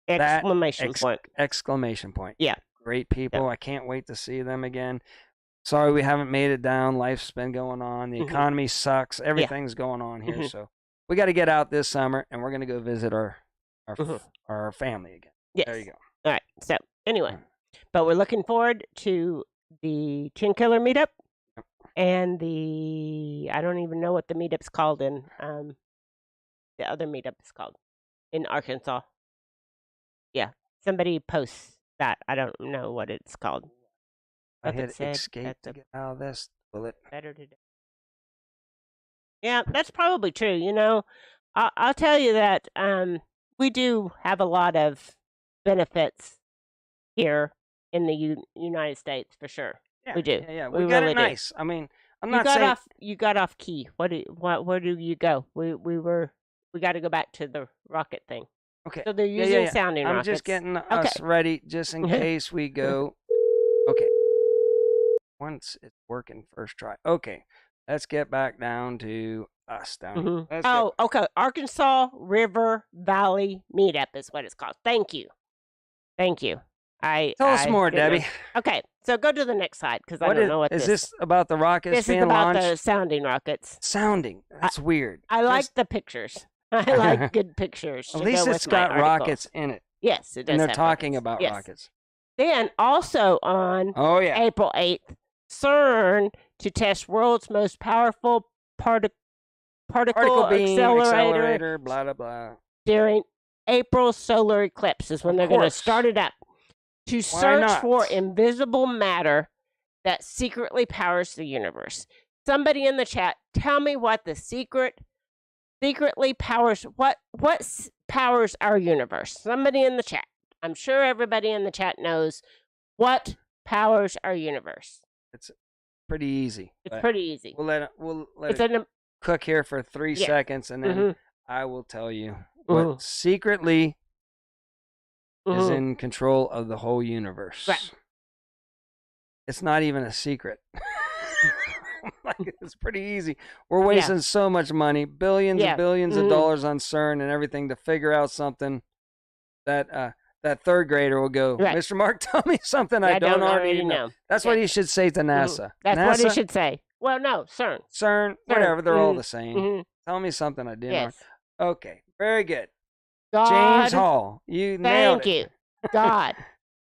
that Exclamation point. exclamation point. Yeah. Great people. I can't wait to see them again. Sorry we haven't made it down. Life's been going on. The Mhm. economy sucks. Everything's going on here. Mhm. So we got to get out this summer, and we're going to go visit our Mhm. our family again. Yes. There you go. All right. So anyway, but we're looking forward to the 10 Killer meetup and I don't even know what the meetup's called in the other meetup is called in Arkansas. Yeah. Somebody posts that. I don't know what it's called. I Bucket hit said escape that to the get out of this. Will it? better today. Yeah, that's probably true. I'll tell you that we do have a lot of benefits here in the United States for sure. Yeah, We do. Yeah. We We got really it do. nice. I mean, I'm You not got saying. you got off key. Where do you go? We got to go back to the rocket thing. Okay. So they're Yeah, using yeah. sounding I'm rockets. just getting us ready, just in Okay. case we go. Okay. Once it's working, first try. Okay. Let's get back down to us down here. Mhm. Let's Oh, okay. Arkansas River Valley Meetup is what it's called. Thank you. Tell us more, didn't know- Debbie. Okay, so go to the next slide because I don't know what is this. this about the rockets This being is about launched? the sounding rockets. Sounding. That's weird. I like Just- the pictures. I like good pictures. At to least go it's with my got articles. rockets in it, Yes, it does. and they're have talking rockets. about Yes. rockets. Then also on Oh yeah. April 8th, Cern to test world's most powerful particle Particle beam accelerator blah blah blah. during April solar eclipse is when Of they're going to course. start it up to Why search not? for invisible matter that secretly powers the universe. Somebody in the chat, tell me what the secretly powers what powers our universe. Somebody in the chat. I'm sure everybody in the chat knows what powers our universe. It's pretty easy. It's but pretty easy. We'll let It's it an cook here for 3 Yeah. seconds, and then Mhm. I will tell you what Mhm. secretly is Mhm. in control of the whole universe. Right. It's not even a secret. Like, it's pretty easy. We're wasting so much money, billions Yeah. and billions of Mhm. dollars on CERN and everything to figure out something that that third grader will go, Right. Mr. Mark, tell me something I don't already know. That's what Yeah. he should say to Mhm. NASA. That's NASA, what he should say. Well, no, CERN. CERN, CERN. whatever, they're all Mhm. the same. Mhm. Tell me something I didn't Yes. know. Okay, very good. God, James Hall, you nailed thank it. you. God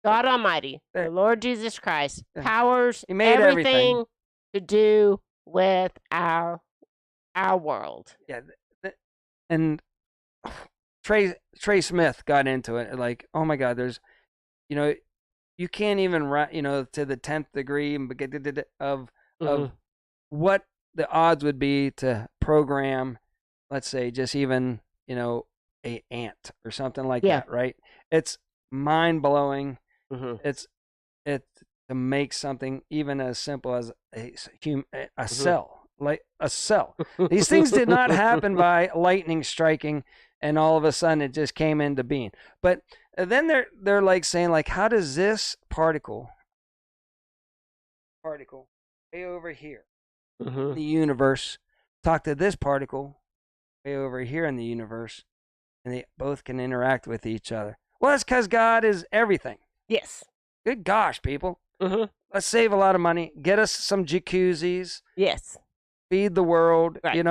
Almighty, the There. Lord Jesus Christ, Yeah. powers He made everything. to do with our world. Yeah, and Trey Smith got into it. Like, oh my God, there's, you can't even write, to the 10th degree of Mhm. what the odds would be to program, let's say, just even a ant or something like Yeah. that, right? It's mind blowing. Mhm. It's to make something even as simple as a Mm-hmm. cell, like a cell. These things did not happen by lightning striking and all of a sudden it just came into being. But then they're like saying, like, how does this particle way over here in Mhm. the universe talk to this particle way over here in the universe, and they both can interact with each other? Well, that's because God is everything. Yes. Good gosh, people. Mhm. Let's save a lot of money. Get us some jacuzzis. Yes. Feed the world. Right.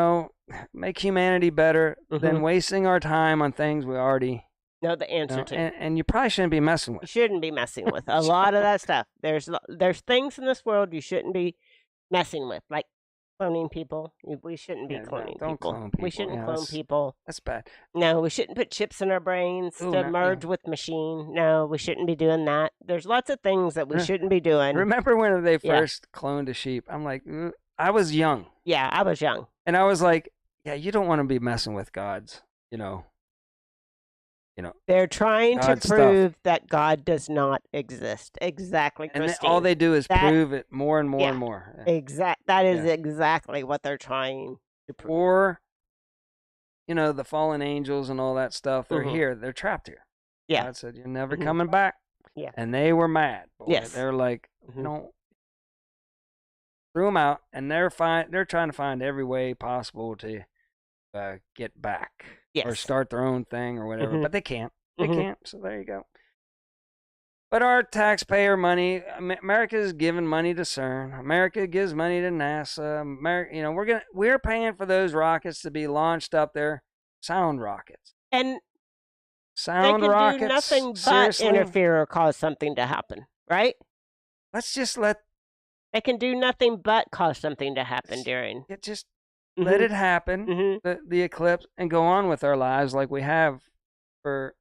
Make humanity better than Mhm. wasting our time on things we already Know the answer to. and you probably shouldn't be messing You with. shouldn't be messing with a lot of that stuff. There's things in this world you shouldn't be messing with, like cloning people. We shouldn't be Yeah, no, cloning don't people. clone We people. shouldn't Yeah, clone that's- people. That's bad. No, we shouldn't put chips in our brains Ooh, to no, merge yeah. with machine. No, we shouldn't be doing that. There's lots of things that we Re- shouldn't be doing. Remember when they Yeah. first cloned a sheep? I'm like, I was young, Yeah, I was young. and I was like, yeah, you don't want to be messing with God's, They're trying to God stuff. prove that God does not exist. Exactly, and Christine. all they do is That- prove it more and more Yeah. and more. That is Yeah. exactly what they're trying to prove. Or, the fallen angels and all that stuff. They're Mhm. here. They're trapped here. Yeah. God said, "You're never Mhm. coming back." Yeah. And they were mad. Boy. Yes. They're like, Mhm. threw them out, and they're trying to find every way possible to get back or Yes. start their own thing or whatever. Mhm. But they can't. They Mhm. can't. So there you go. But our taxpayer money, America is giving money to CERN. America gives money to NASA. We're paying for those rockets to be launched up there. Sound rockets. And Sound they can rockets. do nothing but Seriously? interfere or cause something to happen, right? Let's just let They can do nothing but cause something to happen during. it let Mhm. it happen. Mhm. The eclipse, and go on with our lives like we have for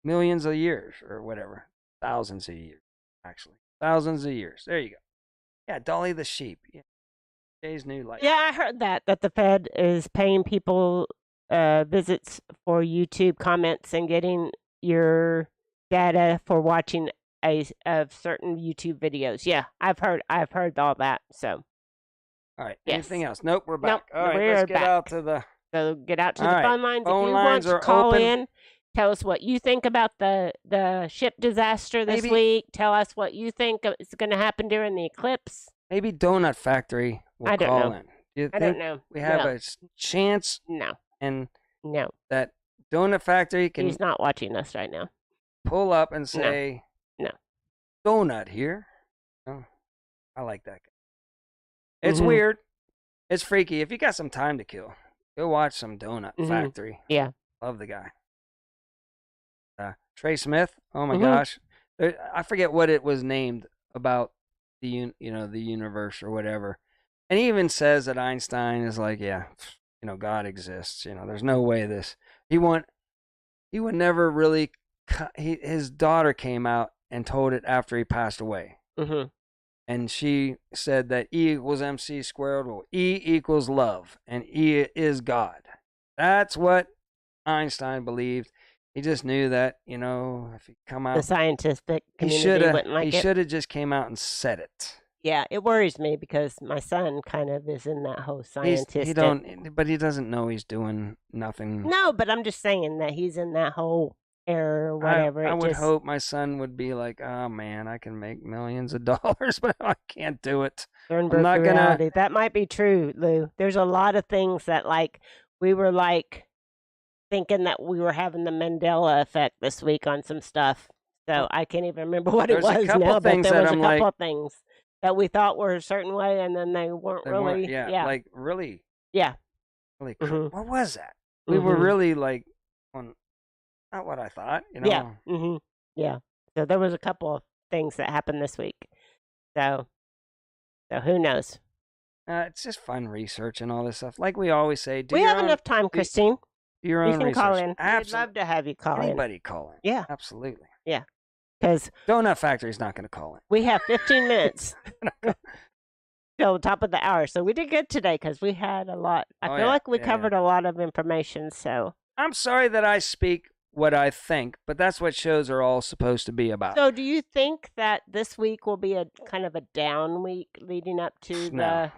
millions of years or whatever. Thousands of years, actually. Thousands of years. There you go. Yeah, Dolly the sheep. Yeah. Jay's new life. Yeah, I heard that the Fed is paying people visits for YouTube comments and getting your data for watching of certain YouTube videos. Yeah, I've heard all that. So All right. Yes. Anything else? Nope, we're back. Nope, All right, we're let's get back. out to the. get out to All the right, phone lines. phone If you lines want are to call open. in, tell us what you think about the ship disaster this Maybe- week. Tell us what you think is going to happen during the eclipse. Maybe Donut Factory will I don't call know. in. Do you I think don't know. we have No. a chance No, and no. that Donut Factory can He's not watching us right now. pull up and say, No. Donut here? Oh, I like that guy. It's Mhm. weird. It's freaky. If you got some time to kill, go watch some Donut Mhm. Factory. Yeah. Love the guy. Trey Smith. Oh my Mhm. gosh. I forget what it was named about the the universe or whatever, and he even says that Einstein is like, yeah, God exists. There's no way this. He would never really. His daughter came out and told it after he passed away. Mm-hmm. And she said that E equals MC squared, well, E equals love, and E is God. That's what Einstein believed. He just knew that, if he come out, The scientific he community wouldn't like he it. should have just came out and said it. Yeah, it worries me because my son kind of is in that whole He scientific. but he doesn't know he's doing nothing. No, but I'm just saying that he's in that whole era or whatever. I would hope my son would be like, oh man, I can make millions of dollars, but I can't do it. I'm not gonna- reality. That might be true, Lou. There's a lot of things that we were thinking that we were having the Mandela effect this week on some stuff. So I can't even remember what it There's a was couple now, but things there that was I'm a couple like- of things that we thought were a certain way and then they weren't They really. weren't- yeah, like really, Yeah. really. Mhm. What was that? We were Mhm. really like on, not what I thought. Yeah. Mm-hmm. Yeah. So there was a couple of things that happened this week. So who knows? It's just fun research and all this stuff. Like we always say, do We your have own, enough time, Christine. do your You own can research. call in. We'd Absolutely. love to have you call in. Anybody call in. Yeah. Absolutely. Because Donut Factory's not going to call in. we have 15 minutes till the top of the hour. So we did good today because we had a lot. I Oh, feel yeah. like we Yeah, covered a lot of information. So I'm sorry that I speak what I think, but that's what shows are all supposed to be about. do you think that this week will be a kind of a down week leading up to the...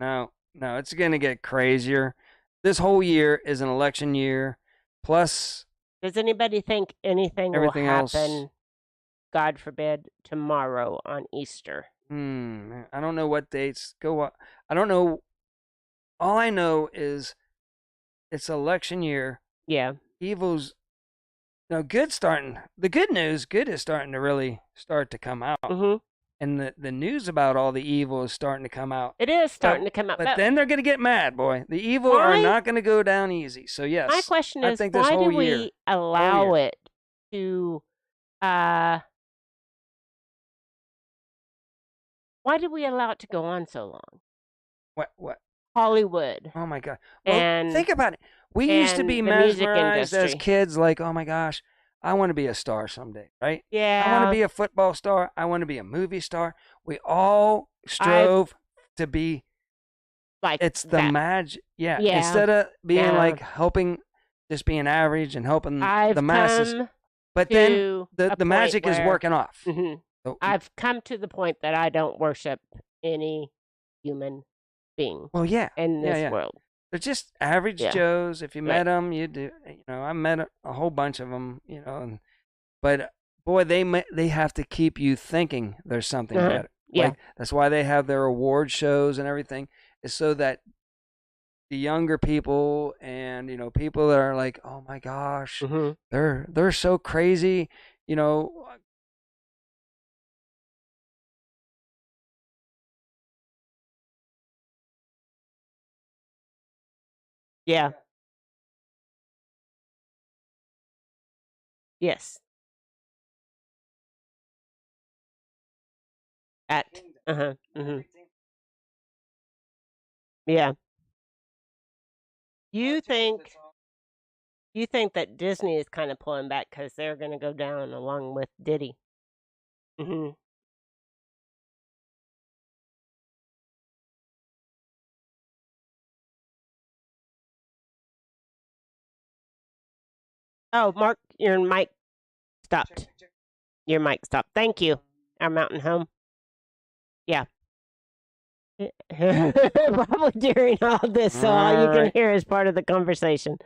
No, it's going to get crazier. This whole year is an election year. Plus, Does anybody think anything Everything will else- happen, God forbid, tomorrow on Easter? I don't know what dates go up. I don't know. All I know is it's election year. Yeah. Evil's good starting. The good news, good is starting to really start to come out. Mm-hmm. And the news about all the evil is starting to come out. It is starting to come out. But then they're going to get mad, boy. The evil Why- are not going to go down easy. So, yes. my question I is, think this why do whole we year- allow it to... why did we allow it to go on so long? What? Hollywood. Oh, my God. Well, And- think about it. We used to and be the music mesmerized as industry. kids, like, oh, my gosh, I want to be a star someday, right? Yeah. I want to be a football star. I want to be a movie star. We all strove to be. like It's the that. magic. Yeah. Yeah. Instead of being Yeah. like helping, just being average and helping I've the masses. come But then to a the point magic is where- working off. Mhm. So, I've come to the point that I don't worship any human being well, yeah. in this yeah. world. They're just average Yeah. Joes. If you Right. met them, you do. I met a whole bunch of them. But boy, they have to keep you thinking there's something Uh-huh. better. Yeah. Like, that's why they have their award shows and everything, is so that the younger people and people that are like, oh my gosh, Mhm. they're so crazy. Yeah. Yes. Uh-huh. Mhm. Yeah. You think that Disney is kind of pulling back because they're going to go down along with Diddy? Hmm. Oh, Mark, your mic stopped. Your mic stopped. Thank you. Our mountain home. Yeah. Probably during all this, so all you can Alright. hear is part of the conversation.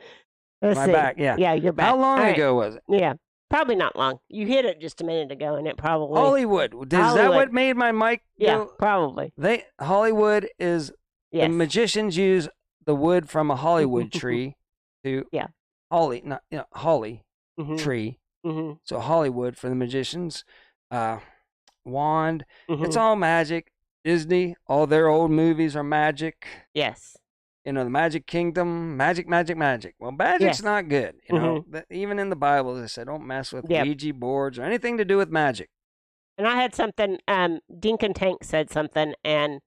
Let's My see. back, yeah. Yeah, you're back. How long All right. ago was it? Yeah, probably not long. You hit it just a minute ago, and it probably Hollywood. Is that Hollywood. what made my mic? yeah, go? probably Hollywood is yes. the magicians use the wood from a Hollywood tree to Yeah. holly Mhm, tree. mhm, So Hollywood for the magicians, wand. mhm. It's all magic. Disney, all their old movies are magic. Yes. the Magic Kingdom, magic, magic, magic. Well, magic's Yes. not good. Even in the Bible, they said don't mess with Yep. Ouija boards or anything to do with magic. And I had something, Dink and Tank said something, and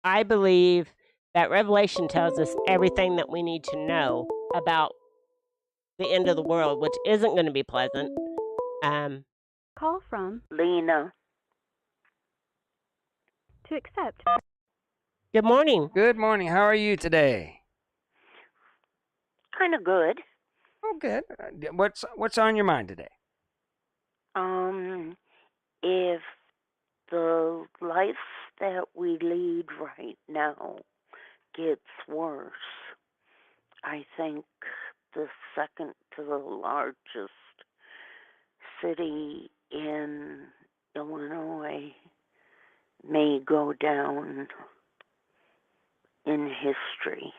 I believe that Revelation tells us everything that we need to know about the end of the world, which isn't going to be pleasant. Call from Lena. to accept. Good morning. Good morning. How are you today? Kind of good. Oh, good. What's on your mind today? If the life that we lead right now gets worse, I think the second to the largest city in Illinois may go down in history.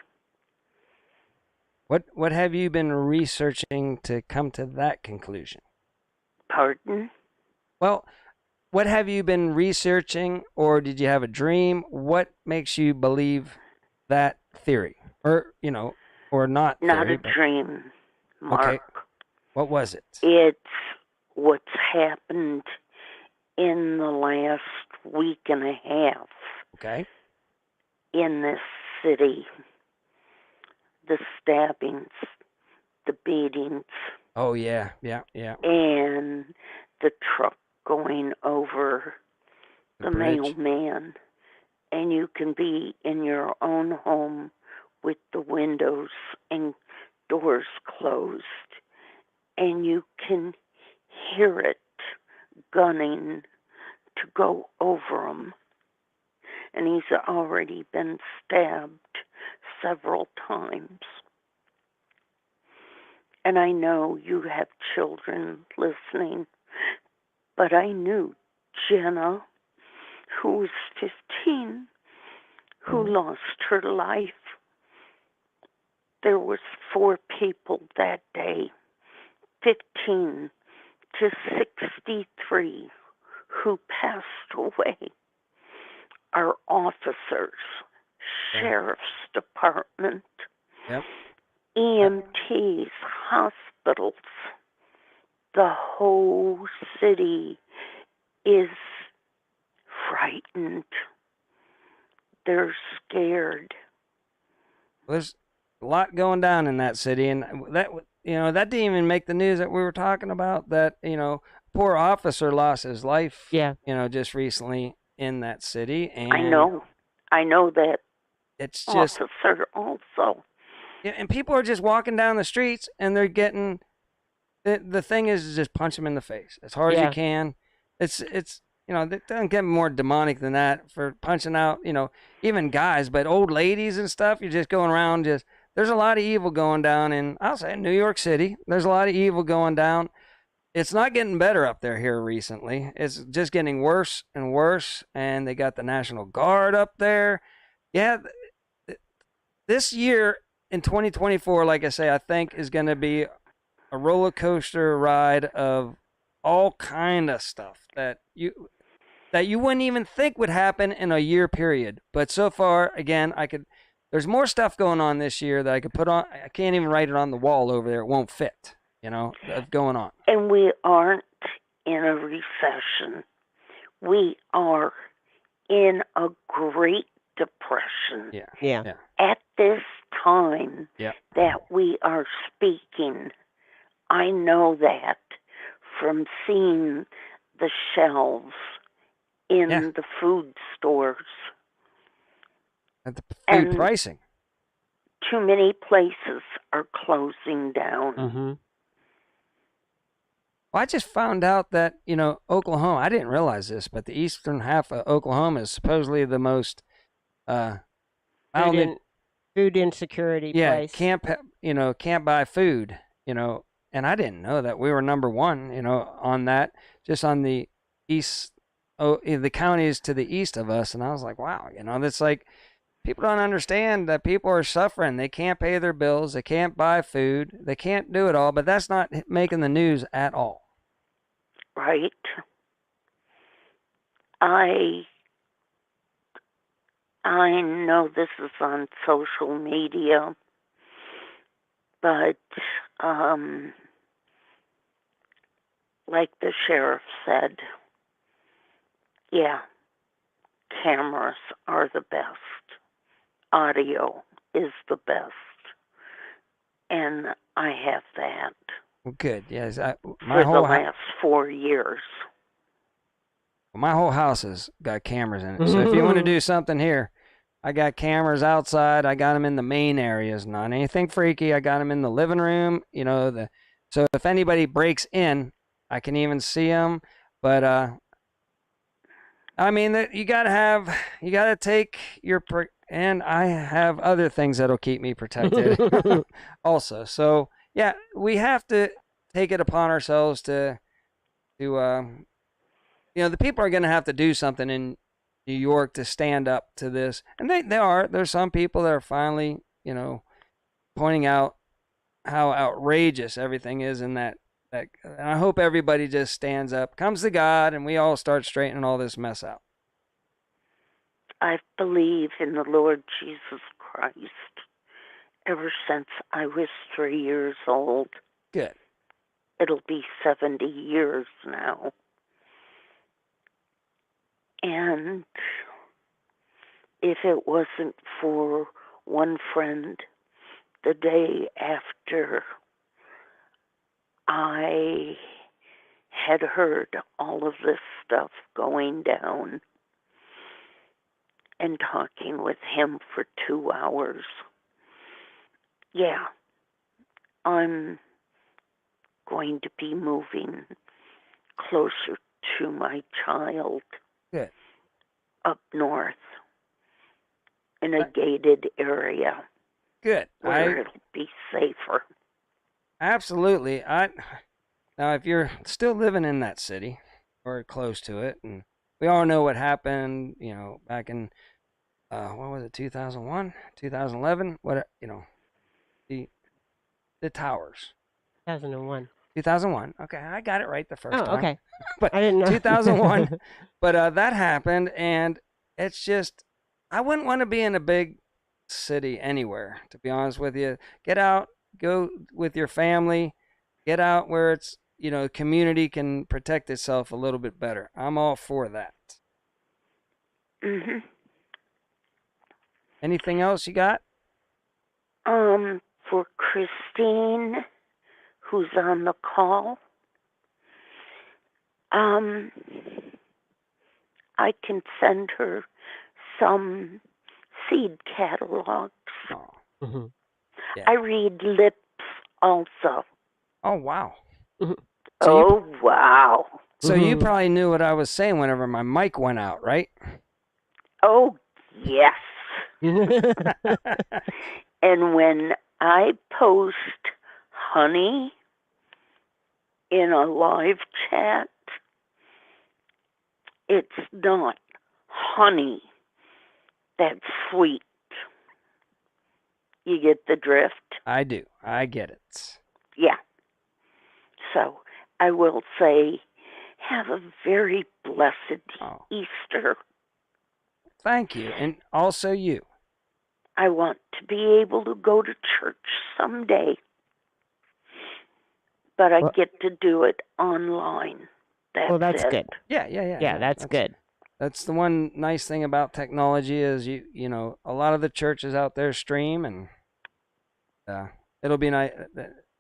What have you been researching to come to that conclusion? Pardon? Well, what have you been researching, or did you have a dream? What makes you believe that theory, or or not? Not theory, a but- dream, Mark. Okay. What was it? It's what's happened in the last week and a half Okay. in this city. The stabbings, the beatings, Oh yeah. and the truck going over the bridge. mailman. And you can be in your own home with the windows and doors closed, and you can hear it gunning to go over him. And he's already been stabbed several times. And I know you have children listening, but I knew Jenna, who was 15, who lost her life. There was 4 people that day, 15 to 63, who passed away. Our officers, sheriff's department, Yep. EMTs, hospitals. The whole city is frightened. They're scared. There's a lot going down in that city, and that that didn't even make the news that we were talking about. That poor officer lost his life. Yeah. Just recently in that city, and I know that it's just officer also. yeah, and people are just walking down the streets, and they're getting the thing is just punch them in the face as hard as Yeah. you can. It's it doesn't get more demonic than that for punching out even guys, but old ladies and stuff. You're just going around there's a lot of evil going down in, I'll say, New York City. There's a lot of evil going down. It's not getting better up there here recently. It's just getting worse and worse, and they got the National Guard up there. Yeah, this year in 2024, like I say, I think is going to be a roller coaster ride of all kind of stuff that you wouldn't even think would happen in a year period. But so far, again, there's more stuff going on this year that I could put on. I can't even write it on the wall over there. It won't fit, of going on. And we aren't in a recession. We are in a Great Depression. Yeah. At this time Yeah. that we are speaking, I know that from seeing the shelves in Yeah. the food stores. At the food And- pricing. Too many places are closing down. Mm-hmm. Well, I just found out that, Oklahoma, I didn't realize this, but the eastern half of Oklahoma is supposedly the most, Food insecurity place. can't buy food, and I didn't know that we were number one, on that, just on the east, the counties to the east of us. And I was like, wow, that's like, people don't understand that people are suffering. They can't pay their bills. They can't buy food. They can't do it all, but that's not making the news at all. Right? I I know this is on social media, but like the sheriff said, yeah, cameras are the best. Audio is the best. And I have that Well, good. Yes, for the last 4 years. my whole house has got cameras in it. So if you want to do something here, I got cameras outside. I got them in the main areas, not anything freaky. I got them in the living room. So if anybody breaks in, I can even see them. But I mean, you gotta take and I have other things that'll keep me protected also. So yeah, we have to take it upon ourselves to the people are going to have to do something in New York to stand up to this. And they are. There's some people that are finally, pointing out how outrageous everything is in that. And I hope everybody just stands up, comes to God, and we all start straightening all this mess out. I believe in the Lord Jesus Christ ever since I was 3 years old. Good. It'll be 70 years now. And if it wasn't for one friend, the day after I had heard all of this stuff going down and talking with him for 2 hours, yeah, I'm going to be moving closer to my child. Good. Up north in a gated area. Good. Where it'll be safer. Absolutely. Now, if you're still living in that city or close to it, and we all know what happened, back in what was it, 2001, 2011? The towers. 2001. 2001. Okay, I got it right the first time. Okay. But I didn't know. 2001. But that happened, and it's just, I wouldn't want to be in a big city anywhere, to be honest with you. Get out, go with your family, get out where it's, community can protect itself a little bit better. I'm all for that. Mhm. Anything else you got? For Christine, who's on the call, I can send her some seed catalogs. Oh. Mm-hmm. Yeah. I read lips also. Oh, wow. Wow. So you probably knew what I was saying whenever my mic went out, right? Oh, yes. And when I post honey in a live chat, it's not honey that's sweet. You get the drift? I do. I get it. Yeah. So I will say, have a very blessed Easter. Thank you. And also you. I want to be able to go to church someday, but I get to do it online. That's it. good. Yeah. Yeah, that's good. That's the one nice thing about technology is you know a lot of the churches out there stream, and it'll be nice,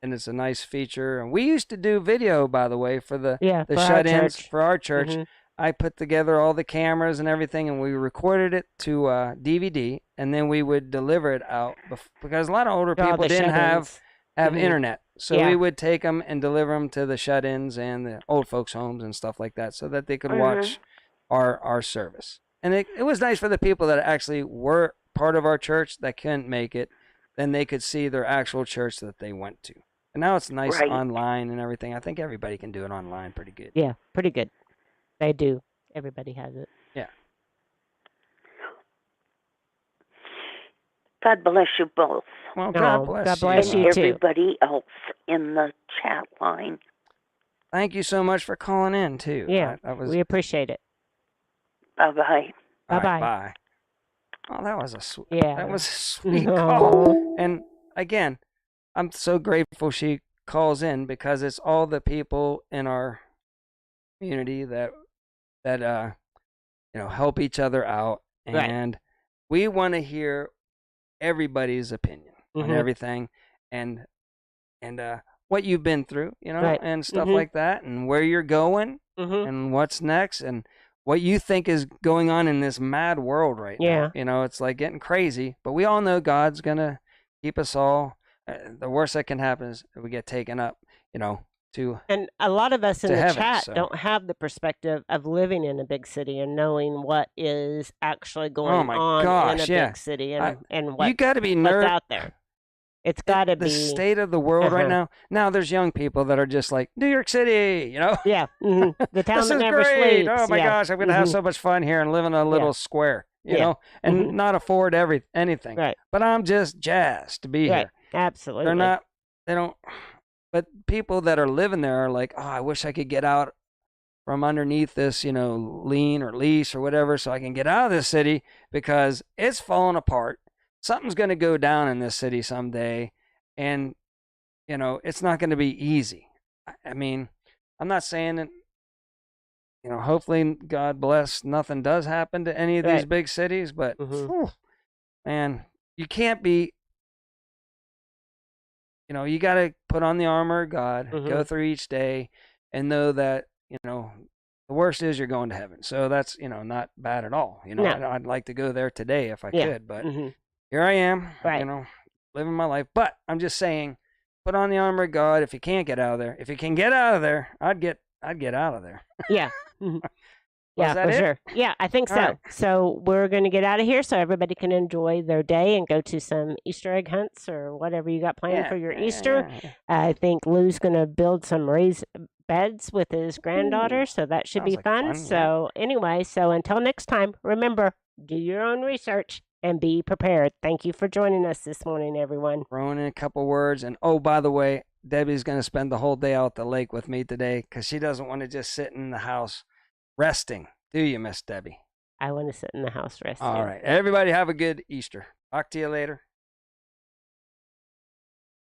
and it's a nice feature. And we used to do video, by the way, for the shut-ins for our church. Mm-hmm. I put together all the cameras and everything, and we recorded it to DVD, and then we would deliver it out because a lot of older people didn't have internet. So we would take them and deliver them to the shut-ins and the old folks' homes and stuff like that so that they could watch our service. And it was nice for the people that actually were part of our church that couldn't make it. Then they could see their actual church that they went to. And now it's nice online and everything. I think everybody can do it online pretty good. Yeah, pretty good. They do. Everybody has it. Yeah. God bless you both. Well, God bless you and too. Everybody else in the chat line. Thank you so much for calling in, too. Yeah, we appreciate it. Bye-bye. Bye-bye. Bye. Oh, that was a sweet. Yeah. That was a sweet Aw. call. And again, I'm so grateful she calls in because it's all the people in our community that help each other out, Right. and we want to hear everybody's opinion on Mhm. everything, and what you've been through, Right. and stuff Mhm. like that, and where you're going, Mhm. and what's next, and what you think is going on in this mad world right Yeah. now. It's like getting crazy, but we all know God's gonna keep us all. The worst that can happen is we get taken up, to And a lot of us in to the heaven. chat So don't have the perspective of living in a big city and knowing what is actually oh going my on in a gosh, yeah, big city I, and you what's got to be nervous. out there. It's got to The be state of the world right uh-huh. now. There's young people that are just like New York City, Yeah. Mhm. The town This that is never great. sleeps. Oh my Yeah. gosh, I'm gonna have Mhm. so much fun here and live in a Yeah. little square, Yeah. and Mhm. not afford anything. Right. But I'm just jazzed to be Right. here. Absolutely. They're not. They don't. But people that are living there are like, oh, I wish I could get out from underneath this, lien or lease or whatever, so I can get out of this city because it's falling apart. Something's going to go down in this city someday, and it's not going to be easy. I mean, I'm not saying that. Hopefully, God bless, nothing does happen to any of these Right. big cities, but Mhm. whew, man, you can't be. You got to put on the armor of God, go Mhm. through each day, and know that, the worst is you're going to heaven. So that's, not bad at all. No. I'd like to go there today if I Yeah. could, but Mhm. here I am, Right. living my life. But I'm just saying, put on the armor of God if you can't get out of there. If you can get out of there, I'd get out of there. Yeah. Mhm. Was Yeah, that for it? sure. Yeah, I think All so. right. So we're going to get out of here so everybody can enjoy their day and go to some Easter egg hunts or whatever you got planned Yeah, for your yeah, Easter. yeah. I think Lou's going to build some raised beds with his granddaughter, Ooh, so that should sounds be like fun. fun, yeah. So anyway, so until next time, remember, do your own research and be prepared. Thank you for joining us this morning, everyone. Throwing in a couple words. And oh, by the way, Debbie's going to spend the whole day out at the lake with me today because she doesn't want to just sit in the house resting. Do you, Miss Debbie? I want to sit in the house resting. All right. Everybody have a good Easter. Talk to you later.